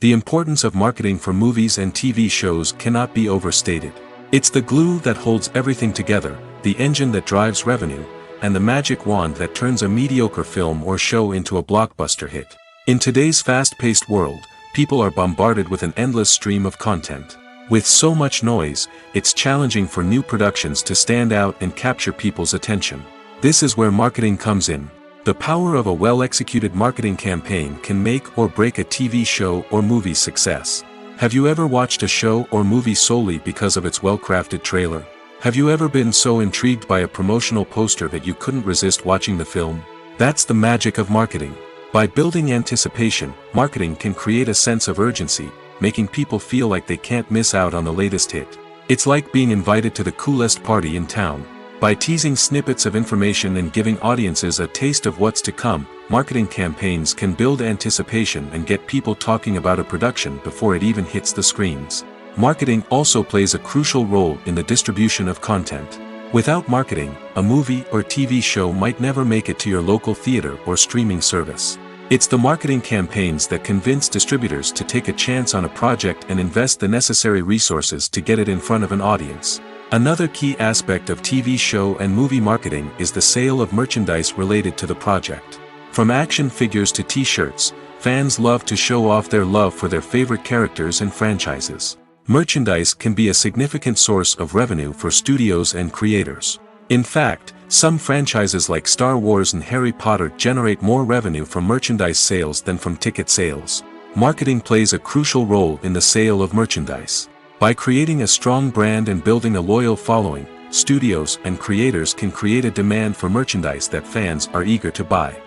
The importance of marketing for movies and TV shows cannot be overstated. It's the glue that holds everything together, the engine that drives revenue, and the magic wand that turns a mediocre film or show into a blockbuster hit. In today's fast-paced world, people are bombarded with an endless stream of content. With so much noise, it's challenging for new productions to stand out and capture people's attention. This is where marketing comes in. The power of a well-executed marketing campaign can make or break a TV show or movie's success. Have you ever watched a show or movie solely because of its well-crafted trailer? Have you ever been so intrigued by a promotional poster that you couldn't resist watching the film? That's the magic of marketing. By building anticipation, marketing can create a sense of urgency, making people feel like they can't miss out on the latest hit. It's like being invited to the coolest party in town. By teasing snippets of information and giving audiences a taste of what's to come, marketing campaigns can build anticipation and get people talking about a production before it even hits the screens. Marketing also plays a crucial role in the distribution of content. Without marketing, a movie or TV show might never make it to your local theater or streaming service. It's the marketing campaigns that convince distributors to take a chance on a project and invest the necessary resources to get it in front of an audience. Another key aspect of TV show and movie marketing is the sale of merchandise related to the project. From action figures to t-shirts, fans love to show off their love for their favorite characters and franchises. Merchandise can be a significant source of revenue for studios and creators. In fact, some franchises like Star Wars and Harry Potter generate more revenue from merchandise sales than from ticket sales. Marketing plays a crucial role in the sale of merchandise. By creating a strong brand and building a loyal following, studios and creators can create a demand for merchandise that fans are eager to buy.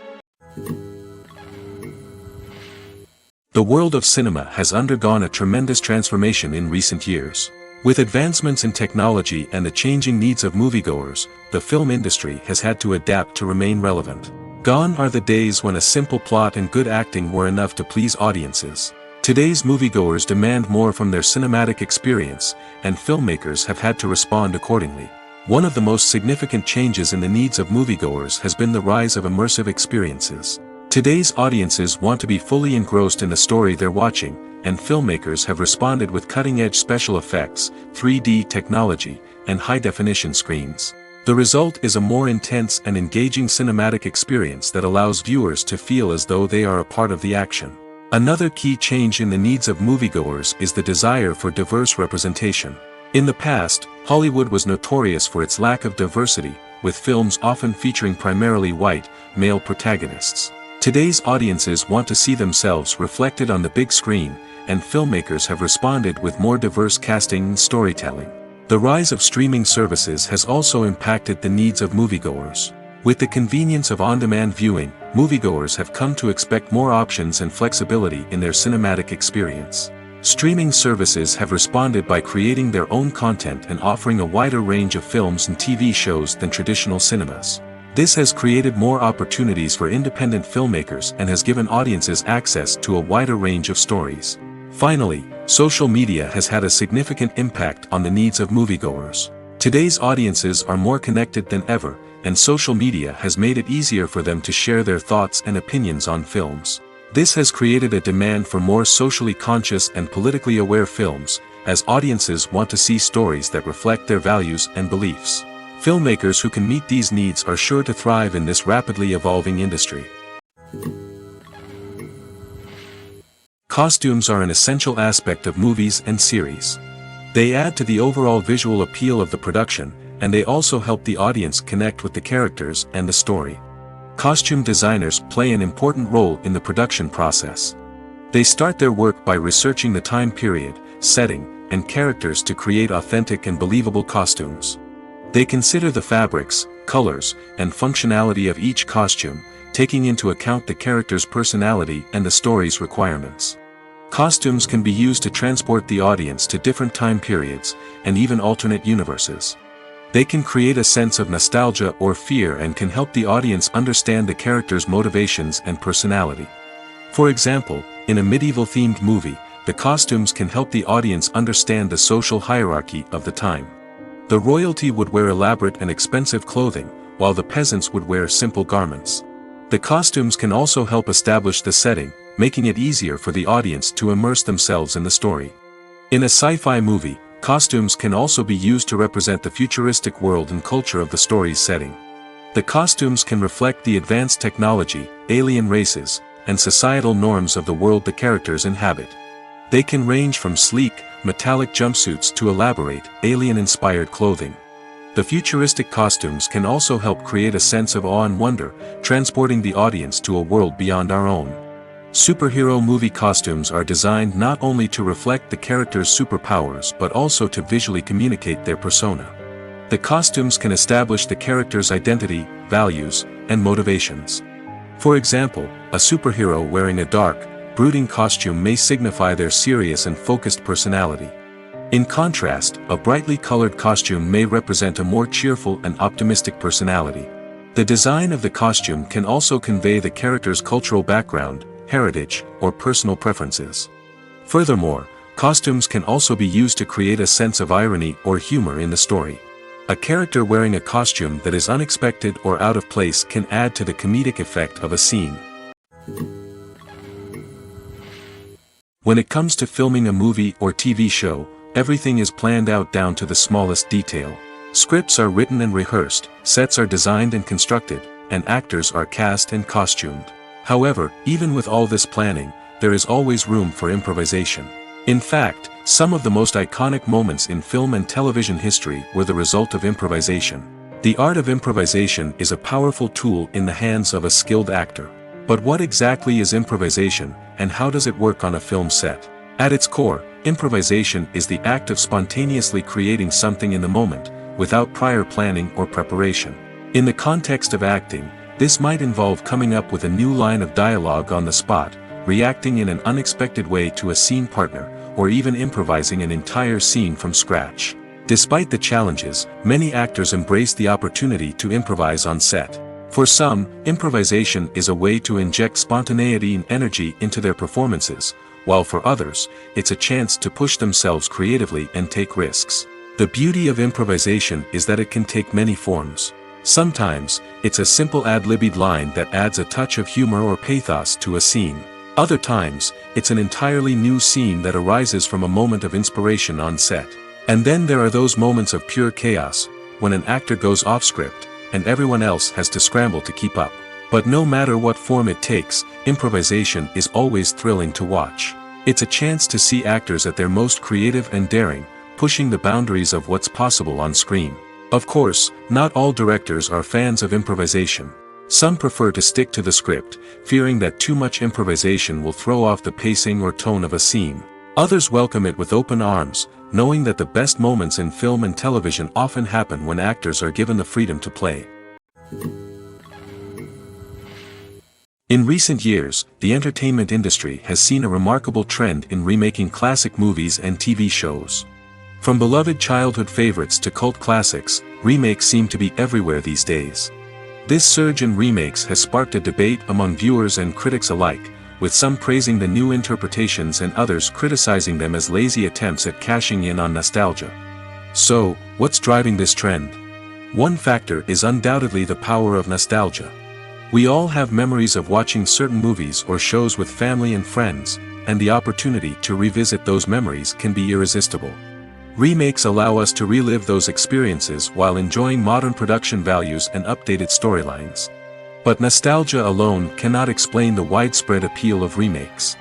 The world of cinema has undergone a tremendous transformation in recent years. With advancements in technology and the changing needs of moviegoers, the film industry has had to adapt to remain relevant. Gone are the days when a simple plot and good acting were enough to please audiences. Today's moviegoers demand more from their cinematic experience, and filmmakers have had to respond accordingly. One of the most significant changes in the needs of moviegoers has been the rise of immersive experiences. Today's audiences want to be fully engrossed in the story they're watching, and filmmakers have responded with cutting-edge special effects, 3D technology, and high-definition screens. The result is a more intense and engaging cinematic experience that allows viewers to feel as though they are a part of the action. Another key change in the needs of moviegoers is the desire for diverse representation. In the past, Hollywood was notorious for its lack of diversity, with films often featuring primarily white, male protagonists. Today's audiences want to see themselves reflected on the big screen, and filmmakers have responded with more diverse casting and storytelling. The rise of streaming services has also impacted the needs of moviegoers. With the convenience of on-demand viewing, moviegoers have come to expect more options and flexibility in their cinematic experience. Streaming services have responded by creating their own content and offering a wider range of films and TV shows than traditional cinemas. This has created more opportunities for independent filmmakers and has given audiences access to a wider range of stories. Finally, social media has had a significant impact on the needs of moviegoers. Today's audiences are more connected than ever, and social media has made it easier for them to share their thoughts and opinions on films. This has created a demand for more socially conscious and politically aware films, as audiences want to see stories that reflect their values and beliefs. Filmmakers who can meet these needs are sure to thrive in this rapidly evolving industry. Costumes are an essential aspect of movies and series. They add to the overall visual appeal of the production, and they also help the audience connect with the characters and the story. Costume designers play an important role in the production process. They start their work by researching the time period, setting, and characters to create authentic and believable costumes. They consider the fabrics, colors, and functionality of each costume, taking into account the character's personality and the story's requirements. Costumes can be used to transport the audience to different time periods, and even alternate universes. They can create a sense of nostalgia or fear and can help the audience understand the character's motivations and personality. For example, in a medieval-themed movie, the costumes can help the audience understand the social hierarchy of the time. The royalty would wear elaborate and expensive clothing, while the peasants would wear simple garments. The costumes can also help establish the setting, making it easier for the audience to immerse themselves in the story. In a sci-fi movie, costumes can also be used to represent the futuristic world and culture of the story's setting. The costumes can reflect the advanced technology, alien races, and societal norms of the world the characters inhabit. They can range from sleek, metallic jumpsuits to elaborate, alien-inspired clothing. The futuristic costumes can also help create a sense of awe and wonder, transporting the audience to a world beyond our own. Superhero movie costumes are designed not only to reflect the character's superpowers but also to visually communicate their persona. The costumes can establish the character's identity, values, and motivations. For example, a superhero wearing a dark, brooding costume may signify their serious and focused personality. In contrast, a brightly colored costume may represent a more cheerful and optimistic personality. The design of the costume can also convey the character's cultural background, heritage, or personal preferences. Furthermore, costumes can also be used to create a sense of irony or humor in the story. A character wearing a costume that is unexpected or out of place can add to the comedic effect of a scene. When it comes to filming a movie or TV show, everything is planned out down to the smallest detail. Scripts are written and rehearsed, sets are designed and constructed, and actors are cast and costumed. However, even with all this planning, there is always room for improvisation. In fact, some of the most iconic moments in film and television history were the result of improvisation. The art of improvisation is a powerful tool in the hands of a skilled actor. But what exactly is improvisation, and how does it work on a film set? At its core, improvisation is the act of spontaneously creating something in the moment, without prior planning or preparation. In the context of acting, this might involve coming up with a new line of dialogue on the spot, reacting in an unexpected way to a scene partner, or even improvising an entire scene from scratch. Despite the challenges, many actors embrace the opportunity to improvise on set. For some, improvisation is a way to inject spontaneity and energy into their performances, while for others, it's a chance to push themselves creatively and take risks. The beauty of improvisation is that it can take many forms. Sometimes, it's a simple ad-libbed line that adds a touch of humor or pathos to a scene. Other times, it's an entirely new scene that arises from a moment of inspiration on set. And then there are those moments of pure chaos, when an actor goes off script, and everyone else has to scramble to keep up. But no matter what form it takes, improvisation is always thrilling to watch. It's a chance to see actors at their most creative and daring, pushing the boundaries of what's possible on screen. Of course, not all directors are fans of improvisation. Some prefer to stick to the script, fearing that too much improvisation will throw off the pacing or tone of a scene. Others welcome it with open arms, knowing that the best moments in film and television often happen when actors are given the freedom to play. In recent years, the entertainment industry has seen a remarkable trend in remaking classic movies and TV shows. From beloved childhood favorites to cult classics, remakes seem to be everywhere these days. This surge in remakes has sparked a debate among viewers and critics alike, with some praising the new interpretations and others criticizing them as lazy attempts at cashing in on nostalgia. So, what's driving this trend? One factor is undoubtedly the power of nostalgia. We all have memories of watching certain movies or shows with family and friends, and the opportunity to revisit those memories can be irresistible. Remakes allow us to relive those experiences while enjoying modern production values and updated storylines. But nostalgia alone cannot explain the widespread appeal of remakes.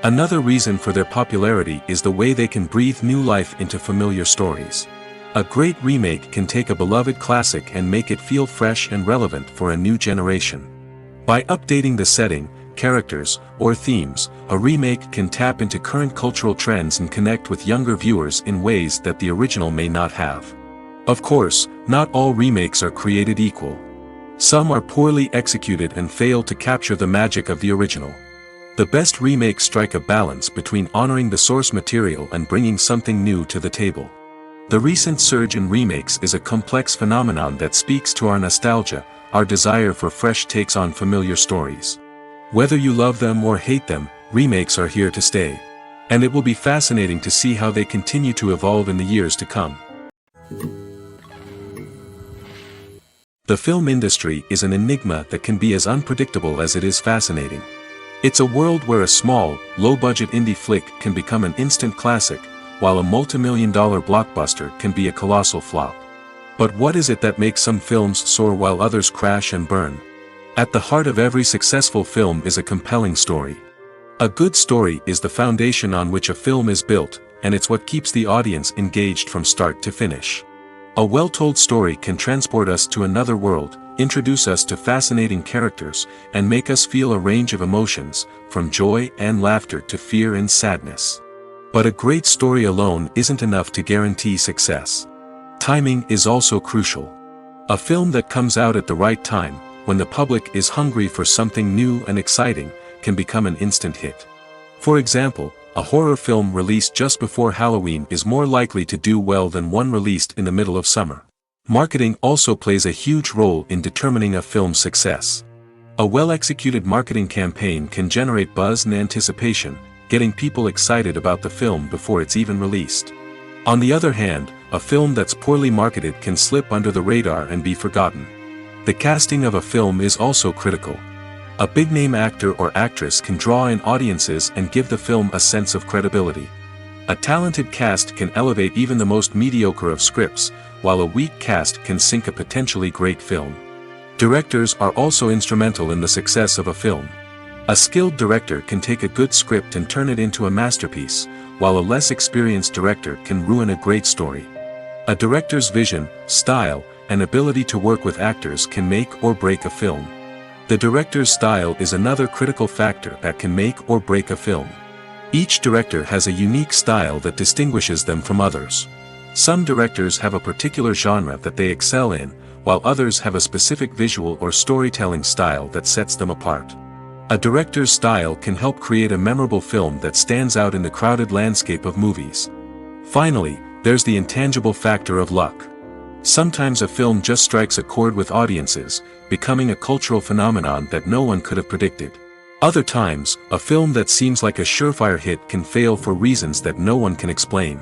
Another reason for their popularity is the way they can breathe new life into familiar stories. A great remake can take a beloved classic and make it feel fresh and relevant for a new generation. By updating the setting, characters, or themes, a remake can tap into current cultural trends and connect with younger viewers in ways that the original may not have. Of course, not all remakes are created equal. Some are poorly executed and fail to capture the magic of the original. The best remakes strike a balance between honoring the source material and bringing something new to the table. The recent surge in remakes is a complex phenomenon that speaks to our nostalgia, our desire for fresh takes on familiar stories. Whether you love them or hate them, remakes are here to stay. And it will be fascinating to see how they continue to evolve in the years to come. The film industry is an enigma that can be as unpredictable as it is fascinating. It's a world where a small, low-budget indie flick can become an instant classic, while a multi-million-dollar blockbuster can be a colossal flop. But what is it that makes some films soar while others crash and burn? At the heart of every successful film is a compelling story. A good story is the foundation on which a film is built, and it's what keeps the audience engaged from start to finish. A well-told story can transport us to another world, introduce us to fascinating characters, and make us feel a range of emotions, from joy and laughter to fear and sadness. But a great story alone isn't enough to guarantee success. Timing is also crucial. A film that comes out at the right time, when the public is hungry for something new and exciting, can become an instant hit. For example, a horror film released just before Halloween is more likely to do well than one released in the middle of summer. Marketing also plays a huge role in determining a film's success. A well-executed marketing campaign can generate buzz and anticipation, getting people excited about the film before it's even released. On the other hand, a film that's poorly marketed can slip under the radar and be forgotten. The casting of a film is also critical. A big-name actor or actress can draw in audiences and give the film a sense of credibility. A talented cast can elevate even the most mediocre of scripts, while a weak cast can sink a potentially great film. Directors are also instrumental in the success of a film. A skilled director can take a good script and turn it into a masterpiece, while a less experienced director can ruin a great story. A director's vision, style, and ability to work with actors can make or break a film. The director's style is another critical factor that can make or break a film. Each director has a unique style that distinguishes them from others. Some directors have a particular genre that they excel in, while others have a specific visual or storytelling style that sets them apart. A director's style can help create a memorable film that stands out in the crowded landscape of movies. Finally, there's the intangible factor of luck. Sometimes a film just strikes a chord with audiences, becoming a cultural phenomenon that no one could have predicted. Other times, a film that seems like a surefire hit can fail for reasons that no one can explain.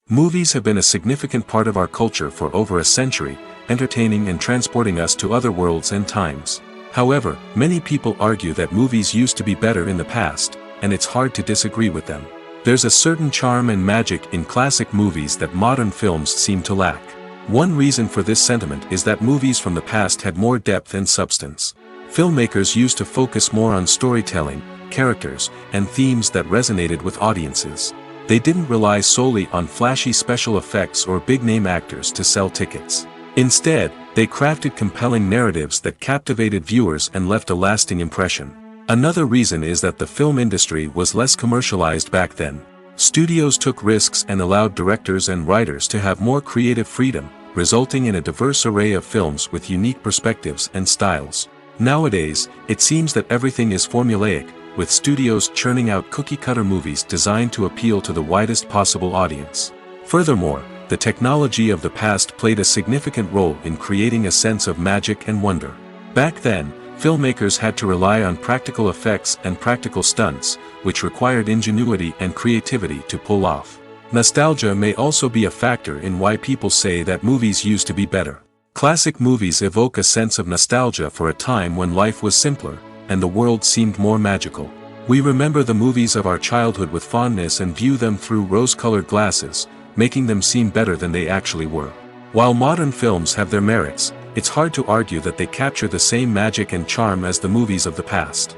Movies have been a significant part of our culture for over a century, entertaining and transporting us to other worlds and times. However, many people argue that movies used to be better in the past, and it's hard to disagree with them. There's a certain charm and magic in classic movies that modern films seem to lack. One reason for this sentiment is that movies from the past had more depth and substance. Filmmakers used to focus more on storytelling, characters, and themes that resonated with audiences. They didn't rely solely on flashy special effects or big-name actors to sell tickets. Instead, they crafted compelling narratives that captivated viewers and left a lasting impression. Another reason is that the film industry was less commercialized back then. Studios took risks and allowed directors and writers to have more creative freedom, resulting in a diverse array of films with unique perspectives and styles. Nowadays, it seems that everything is formulaic, with studios churning out cookie-cutter movies designed to appeal to the widest possible audience. Furthermore, the technology of the past played a significant role in creating a sense of magic and wonder. Back then, filmmakers had to rely on practical effects and practical stunts, which required ingenuity and creativity to pull off. Nostalgia may also be a factor in why people say that movies used to be better. Classic movies evoke a sense of nostalgia for a time when life was simpler, and the world seemed more magical. We remember the movies of our childhood with fondness and view them through rose-colored glasses, making them seem better than they actually were. While modern films have their merits, it's hard to argue that they capture the same magic and charm as the movies of the past.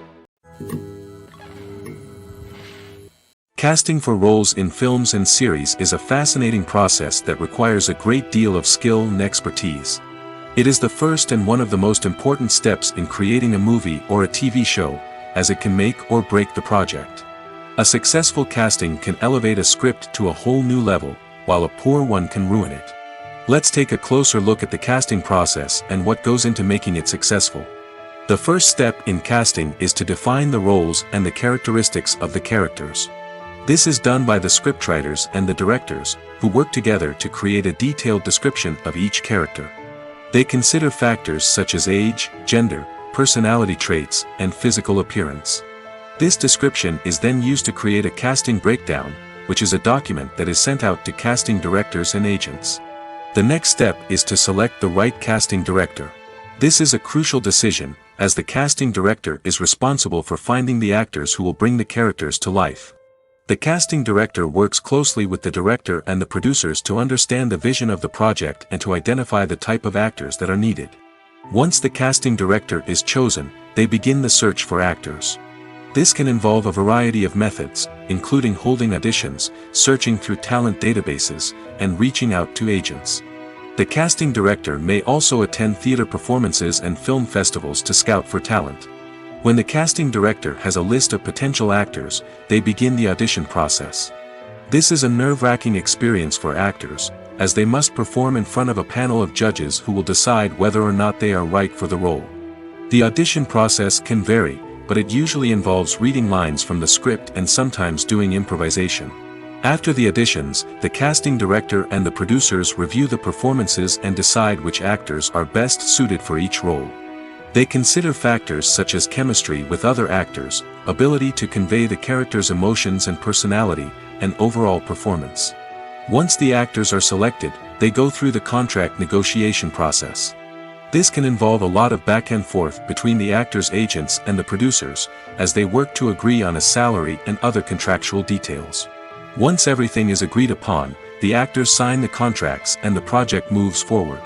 Casting for roles in films and series is a fascinating process that requires a great deal of skill and expertise. It is the first and one of the most important steps in creating a movie or a TV show, as it can make or break the project. A successful casting can elevate a script to a whole new level, while a poor one can ruin it. Let's take a closer look at the casting process and what goes into making it successful. The first step in casting is to define the roles and the characteristics of the characters. This is done by the scriptwriters and the directors, who work together to create a detailed description of each character. They consider factors such as age, gender, personality traits, and physical appearance. This description is then used to create a casting breakdown, which is a document that is sent out to casting directors and agents. The next step is to select the right casting director. This is a crucial decision, as the casting director is responsible for finding the actors who will bring the characters to life. The casting director works closely with the director and the producers to understand the vision of the project and to identify the type of actors that are needed. Once the casting director is chosen, they begin the search for actors. This can involve a variety of methods, including holding auditions, searching through talent databases, and reaching out to agents. The casting director may also attend theater performances and film festivals to scout for talent. When the casting director has a list of potential actors, they begin the audition process. This is a nerve-wracking experience for actors, as they must perform in front of a panel of judges who will decide whether or not they are right for the role. The audition process can vary, but it usually involves reading lines from the script and sometimes doing improvisation. After the auditions, the casting director and the producers review the performances and decide which actors are best suited for each role. They consider factors such as chemistry with other actors, ability to convey the character's emotions and personality, and overall performance. Once the actors are selected, they go through the contract negotiation process. This can involve a lot of back and forth between the actors' agents and the producers, as they work to agree on a salary and other contractual details. Once everything is agreed upon, the actors sign the contracts and the project moves forward.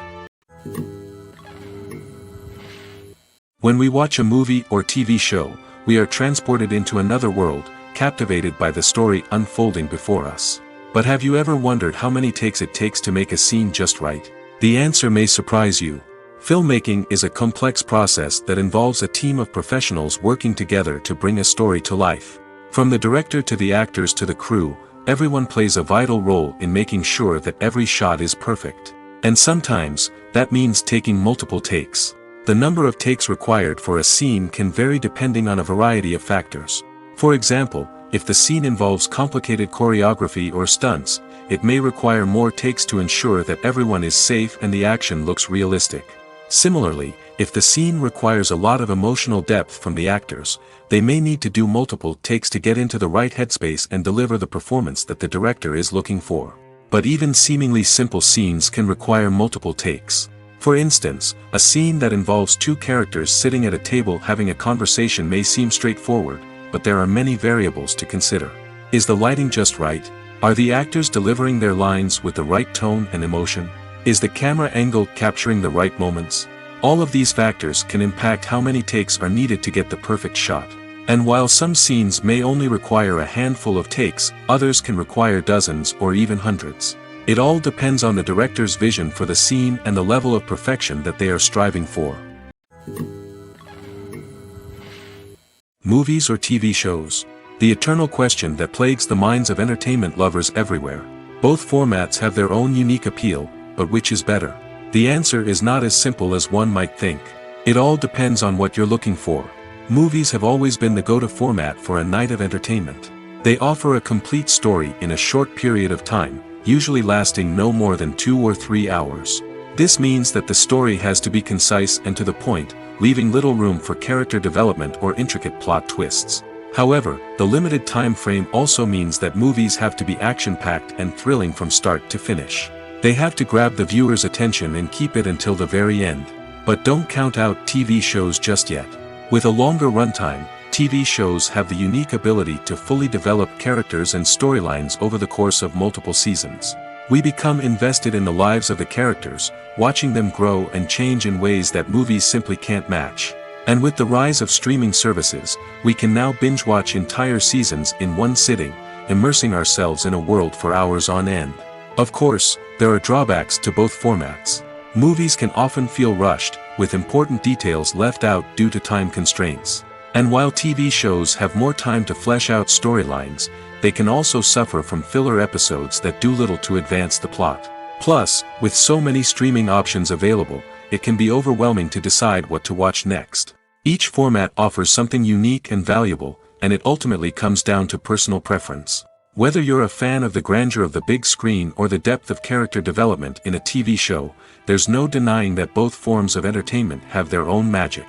When we watch a movie or TV show, we are transported into another world, captivated by the story unfolding before us. But have you ever wondered how many takes it takes to make a scene just right? The answer may surprise you. Filmmaking is a complex process that involves a team of professionals working together to bring a story to life. From the director to the actors to the crew, everyone plays a vital role in making sure that every shot is perfect. And sometimes, that means taking multiple takes. The number of takes required for a scene can vary depending on a variety of factors. For example, if the scene involves complicated choreography or stunts, it may require more takes to ensure that everyone is safe and the action looks realistic. Similarly, if the scene requires a lot of emotional depth from the actors, they may need to do multiple takes to get into the right headspace and deliver the performance that the director is looking for. But even seemingly simple scenes can require multiple takes. For instance, a scene that involves two characters sitting at a table having a conversation may seem straightforward, but there are many variables to consider. Is the lighting just right? Are the actors delivering their lines with the right tone and emotion? Is the camera angle capturing the right moments? All of these factors can impact how many takes are needed to get the perfect shot. And while some scenes may only require a handful of takes, others can require dozens or even hundreds. It all depends on the director's vision for the scene and the level of perfection that they are striving for. Movies or TV shows? The eternal question that plagues the minds of entertainment lovers everywhere. Both formats have their own unique appeal, but which is better? The answer is not as simple as one might think. It all depends on what you're looking for. Movies have always been the go-to format for a night of entertainment. They offer a complete story in a short period of time, usually lasting no more than 2 or 3 hours. This means that the story has to be concise and to the point, leaving little room for character development or intricate plot twists. However, the limited time frame also means that movies have to be action-packed and thrilling from start to finish. They have to grab the viewer's attention and keep it until the very end. But don't count out TV shows just yet. With a longer runtime, TV shows have the unique ability to fully develop characters and storylines over the course of multiple seasons. We become invested in the lives of the characters, watching them grow and change in ways that movies simply can't match. And with the rise of streaming services, we can now binge-watch entire seasons in one sitting, immersing ourselves in a world for hours on end. Of course, there are drawbacks to both formats. Movies can often feel rushed, with important details left out due to time constraints. And while TV shows have more time to flesh out storylines, they can also suffer from filler episodes that do little to advance the plot. Plus, with so many streaming options available, it can be overwhelming to decide what to watch next. Each format offers something unique and valuable, and it ultimately comes down to personal preference. Whether you're a fan of the grandeur of the big screen or the depth of character development in a TV show, there's no denying that both forms of entertainment have their own magic.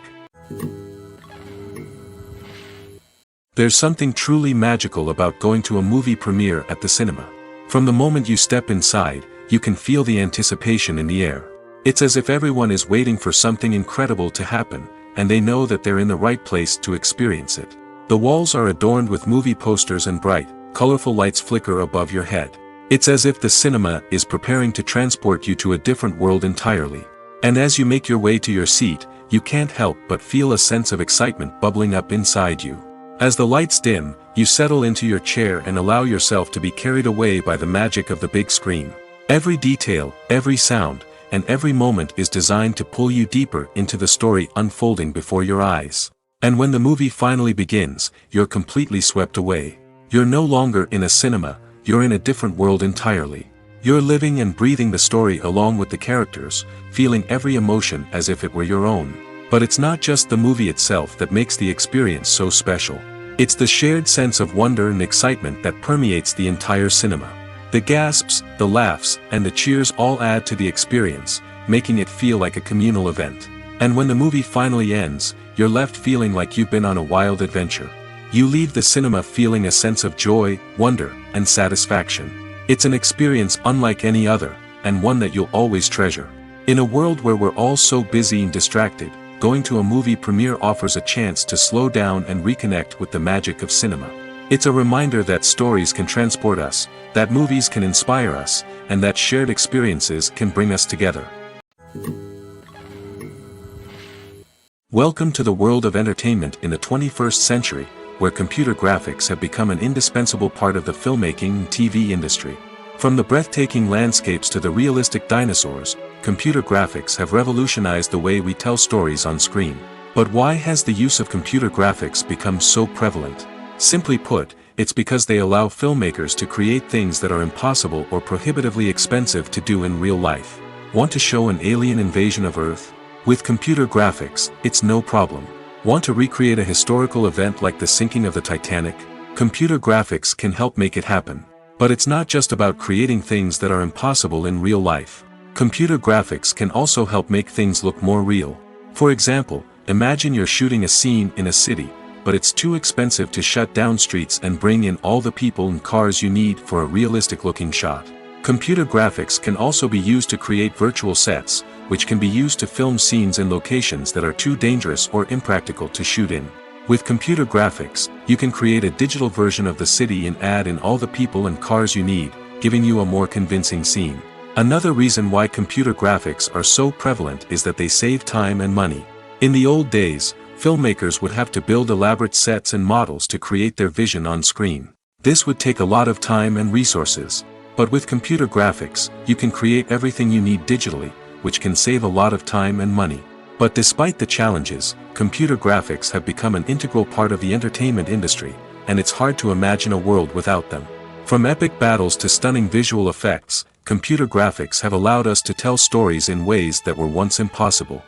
There's something truly magical about going to a movie premiere at the cinema. From the moment you step inside, you can feel the anticipation in the air. It's as if everyone is waiting for something incredible to happen, and they know that they're in the right place to experience it. The walls are adorned with movie posters and bright, colorful lights flicker above your head. It's as if the cinema is preparing to transport you to a different world entirely. And as you make your way to your seat, you can't help but feel a sense of excitement bubbling up inside you. As the lights dim, you settle into your chair and allow yourself to be carried away by the magic of the big screen. Every detail, every sound, and every moment is designed to pull you deeper into the story unfolding before your eyes. And when the movie finally begins, you're completely swept away. You're no longer in a cinema, you're in a different world entirely. You're living and breathing the story along with the characters, feeling every emotion as if it were your own. But it's not just the movie itself that makes the experience so special. It's the shared sense of wonder and excitement that permeates the entire cinema. The gasps, the laughs, and the cheers all add to the experience, making it feel like a communal event. And when the movie finally ends, you're left feeling like you've been on a wild adventure. You leave the cinema feeling a sense of joy, wonder, and satisfaction. It's an experience unlike any other, and one that you'll always treasure. In a world where we're all so busy and distracted, going to a movie premiere offers a chance to slow down and reconnect with the magic of cinema. It's a reminder that stories can transport us, that movies can inspire us, and that shared experiences can bring us together. Welcome to the world of entertainment in the 21st century, where computer graphics have become an indispensable part of the filmmaking and TV industry. From the breathtaking landscapes to the realistic dinosaurs, computer graphics have revolutionized the way we tell stories on screen. But why has the use of computer graphics become so prevalent? Simply put, it's because they allow filmmakers to create things that are impossible or prohibitively expensive to do in real life. Want to show an alien invasion of Earth? With computer graphics, it's no problem. Want to recreate a historical event like the sinking of the Titanic? Computer graphics can help make it happen. But it's not just about creating things that are impossible in real life. Computer graphics can also help make things look more real. For example, imagine you're shooting a scene in a city, but it's too expensive to shut down streets and bring in all the people and cars you need for a realistic-looking shot. Computer graphics can also be used to create virtual sets, which can be used to film scenes in locations that are too dangerous or impractical to shoot in. With computer graphics, you can create a digital version of the city and add in all the people and cars you need, giving you a more convincing scene. Another reason why computer graphics are so prevalent is that they save time and money. In the old days, filmmakers would have to build elaborate sets and models to create their vision on screen. This would take a lot of time and resources. But with computer graphics, you can create everything you need digitally, which can save a lot of time and money. But despite the challenges, computer graphics have become an integral part of the entertainment industry, and it's hard to imagine a world without them. From epic battles to stunning visual effects, computer graphics have allowed us to tell stories in ways that were once impossible.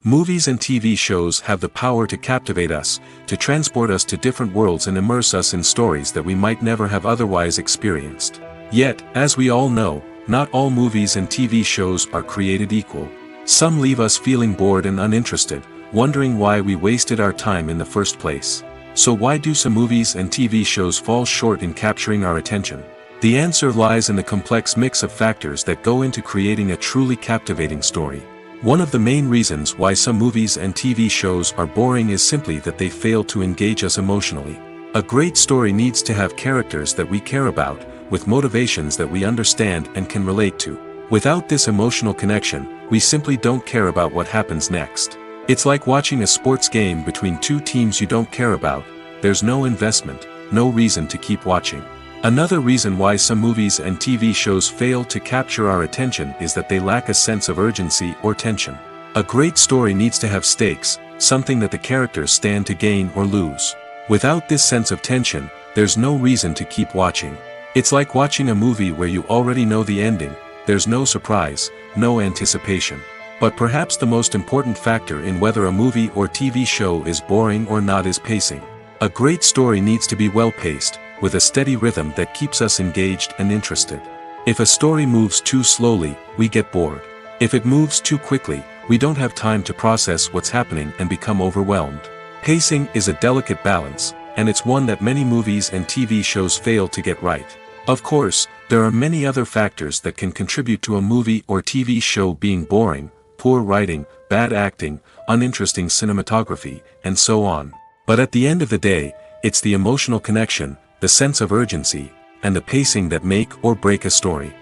Movies and TV shows have the power to captivate us, to transport us to different worlds and immerse us in stories that we might never have otherwise experienced. Yet, as we all know, not all movies and TV shows are created equal. Some leave us feeling bored and uninterested, wondering why we wasted our time in the first place. So why do some movies and TV shows fall short in capturing our attention? The answer lies in the complex mix of factors that go into creating a truly captivating story. One of the main reasons why some movies and TV shows are boring is simply that they fail to engage us emotionally. A great story needs to have characters that we care about, with motivations that we understand and can relate to. Without this emotional connection, we simply don't care about what happens next. It's like watching a sports game between two teams you don't care about. There's no investment, no reason to keep watching. Another reason why some movies and TV shows fail to capture our attention is that they lack a sense of urgency or tension. A great story needs to have stakes, something that the characters stand to gain or lose. Without this sense of tension, there's no reason to keep watching. It's like watching a movie where you already know the ending. There's no surprise, no anticipation. But perhaps the most important factor in whether a movie or TV show is boring or not is pacing. A great story needs to be well-paced, with a steady rhythm that keeps us engaged and interested. If a story moves too slowly, we get bored. If it moves too quickly, we don't have time to process what's happening and become overwhelmed. Pacing is a delicate balance, and it's one that many movies and TV shows fail to get right. Of course, there are many other factors that can contribute to a movie or TV show being boring: poor writing, bad acting, uninteresting cinematography, and so on. But at the end of the day, it's the emotional connection, the sense of urgency, and the pacing that make or break a story.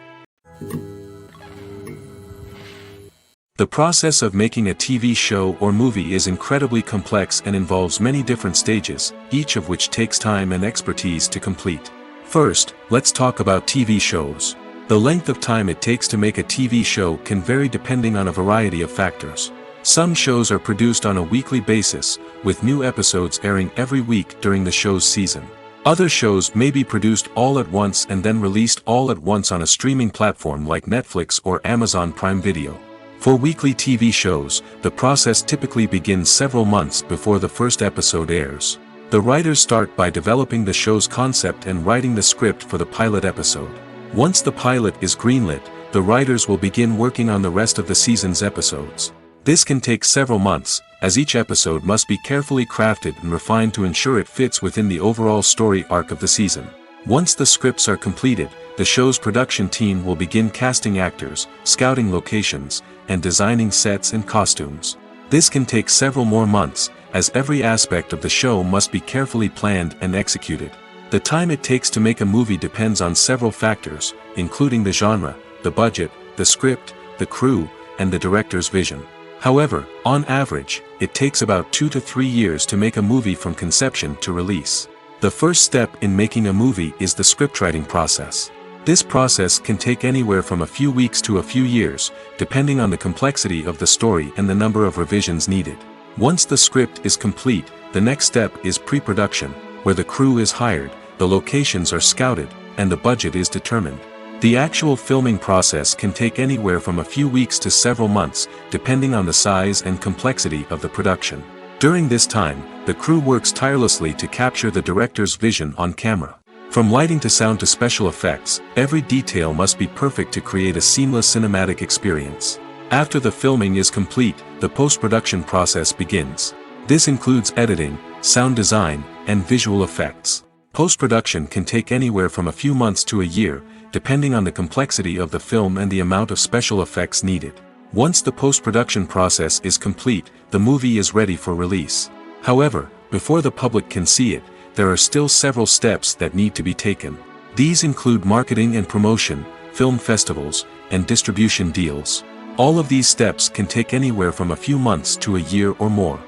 The process of making a TV show or movie is incredibly complex and involves many different stages, each of which takes time and expertise to complete. First, let's talk about TV shows. The length of time it takes to make a TV show can vary depending on a variety of factors. Some shows are produced on a weekly basis, with new episodes airing every week during the show's season. Other shows may be produced all at once and then released all at once on a streaming platform like Netflix or Amazon Prime Video. For weekly TV shows, the process typically begins several months before the first episode airs. The writers start by developing the show's concept and writing the script for the pilot episode. Once the pilot is greenlit, the writers will begin working on the rest of the season's episodes. This can take several months, as each episode must be carefully crafted and refined to ensure it fits within the overall story arc of the season. Once the scripts are completed, the show's production team will begin casting actors, scouting locations, and designing sets and costumes. This can take several more months, as every aspect of the show must be carefully planned and executed. The time it takes to make a movie depends on several factors, including the genre, the budget, the script, the crew, and the director's vision. However, on average, it takes about 2 to 3 years to make a movie from conception to release. The first step in making a movie is the scriptwriting process. This process can take anywhere from a few weeks to a few years, depending on the complexity of the story and the number of revisions needed. Once the script is complete, the next step is pre-production, where the crew is hired, the locations are scouted, and the budget is determined. The actual filming process can take anywhere from a few weeks to several months, depending on the size and complexity of the production. During this time, the crew works tirelessly to capture the director's vision on camera. From lighting to sound to special effects, every detail must be perfect to create a seamless cinematic experience. After the filming is complete, the post-production process begins. This includes editing, sound design, and visual effects. Post-production can take anywhere from a few months to a year, depending on the complexity of the film and the amount of special effects needed. Once the post-production process is complete, the movie is ready for release. However, before the public can see it, there are still several steps that need to be taken. These include marketing and promotion, film festivals, and distribution deals. All of these steps can take anywhere from a few months to a year or more.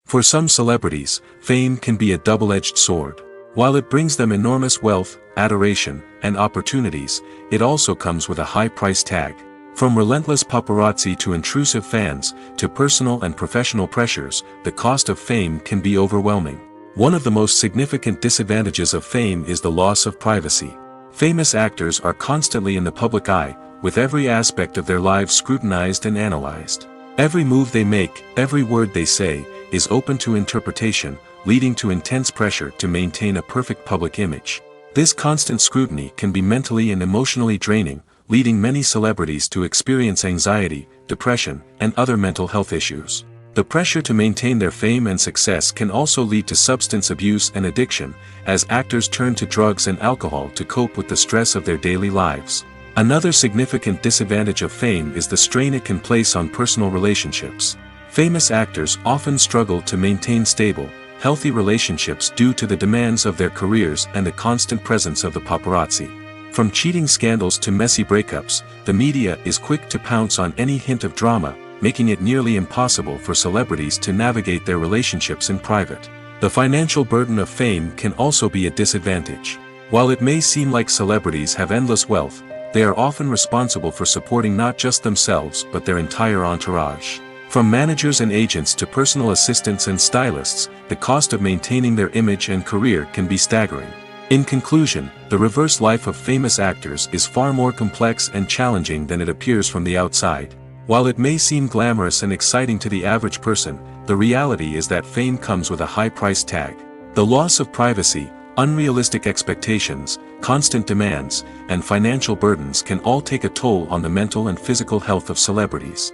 For some celebrities, fame can be a double-edged sword. While it brings them enormous wealth, adoration, and opportunities, it also comes with a high price tag. From relentless paparazzi to intrusive fans, to personal and professional pressures, the cost of fame can be overwhelming. One of the most significant disadvantages of fame is the loss of privacy. Famous actors are constantly in the public eye, with every aspect of their lives scrutinized and analyzed. Every move they make, every word they say, is open to interpretation, leading to intense pressure to maintain a perfect public image. This constant scrutiny can be mentally and emotionally draining, leading many celebrities to experience anxiety, depression, and other mental health issues. The pressure to maintain their fame and success can also lead to substance abuse and addiction, as actors turn to drugs and alcohol to cope with the stress of their daily lives. Another significant disadvantage of fame is the strain it can place on personal relationships. Famous actors often struggle to maintain stable, healthy relationships due to the demands of their careers and the constant presence of the paparazzi. From cheating scandals to messy breakups, the media is quick to pounce on any hint of drama, making it nearly impossible for celebrities to navigate their relationships in private. The financial burden of fame can also be a disadvantage. While it may seem like celebrities have endless wealth, they are often responsible for supporting not just themselves but their entire entourage. From managers and agents to personal assistants and stylists, the cost of maintaining their image and career can be staggering. In conclusion, the reverse life of famous actors is far more complex and challenging than it appears from the outside. While it may seem glamorous and exciting to the average person, the reality is that fame comes with a high price tag. The loss of privacy, unrealistic expectations, constant demands, and financial burdens can all take a toll on the mental and physical health of celebrities.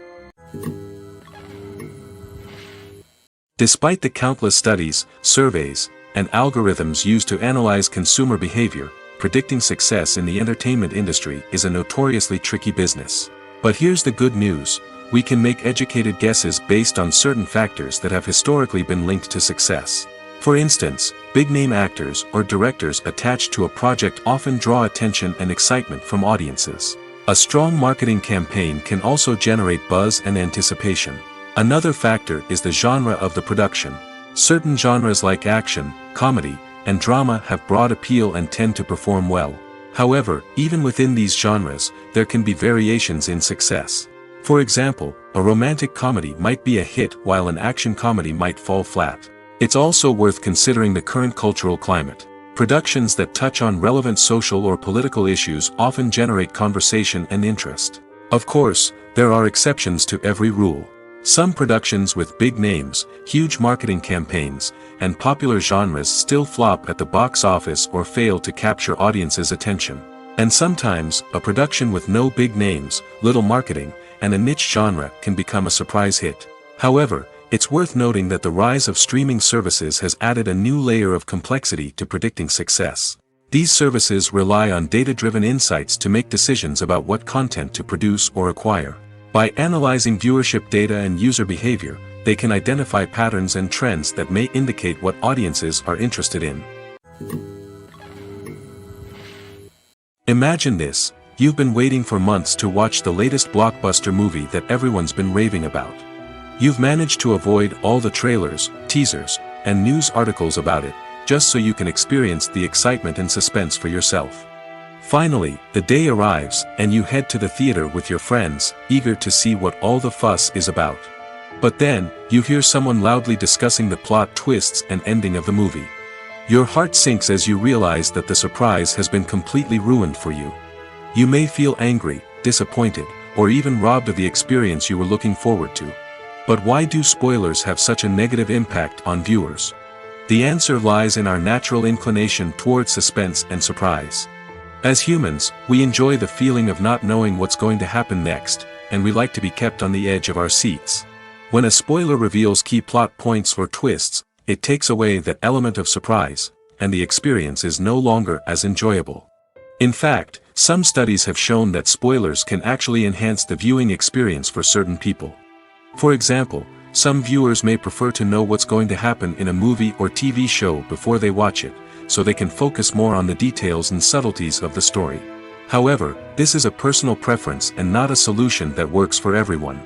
Despite the countless studies, surveys, and algorithms used to analyze consumer behavior, predicting success in the entertainment industry is a notoriously tricky business. But here's the good news: we can make educated guesses based on certain factors that have historically been linked to success. For instance, big-name actors or directors attached to a project often draw attention and excitement from audiences. A strong marketing campaign can also generate buzz and anticipation. Another factor is the genre of the production. Certain genres like action, comedy, and drama have broad appeal and tend to perform well. However, even within these genres, there can be variations in success. For example, a romantic comedy might be a hit while an action comedy might fall flat. It's also worth considering the current cultural climate. Productions that touch on relevant social or political issues often generate conversation and interest. Of course, there are exceptions to every rule. Some productions with big names, huge marketing campaigns, and popular genres still flop at the box office or fail to capture audiences' attention. And sometimes, a production with no big names, little marketing, and a niche genre can become a surprise hit. However, it's worth noting that the rise of streaming services has added a new layer of complexity to predicting success. These services rely on data-driven insights to make decisions about what content to produce or acquire. By analyzing viewership data and user behavior, they can identify patterns and trends that may indicate what audiences are interested in. Imagine this: you've been waiting for months to watch the latest blockbuster movie that everyone's been raving about. You've managed to avoid all the trailers, teasers, and news articles about it, just so you can experience the excitement and suspense for yourself. Finally, the day arrives, and you head to the theater with your friends, eager to see what all the fuss is about. But then, you hear someone loudly discussing the plot twists and ending of the movie. Your heart sinks as you realize that the surprise has been completely ruined for you. You may feel angry, disappointed, or even robbed of the experience you were looking forward to. But why do spoilers have such a negative impact on viewers? The answer lies in our natural inclination toward suspense and surprise. As humans, we enjoy the feeling of not knowing what's going to happen next, and we like to be kept on the edge of our seats. When a spoiler reveals key plot points or twists, it takes away that element of surprise, and the experience is no longer as enjoyable. In fact, some studies have shown that spoilers can actually enhance the viewing experience for certain people. For example, some viewers may prefer to know what's going to happen in a movie or TV show before they watch it, so they can focus more on the details and subtleties of the story. However, this is a personal preference and not a solution that works for everyone.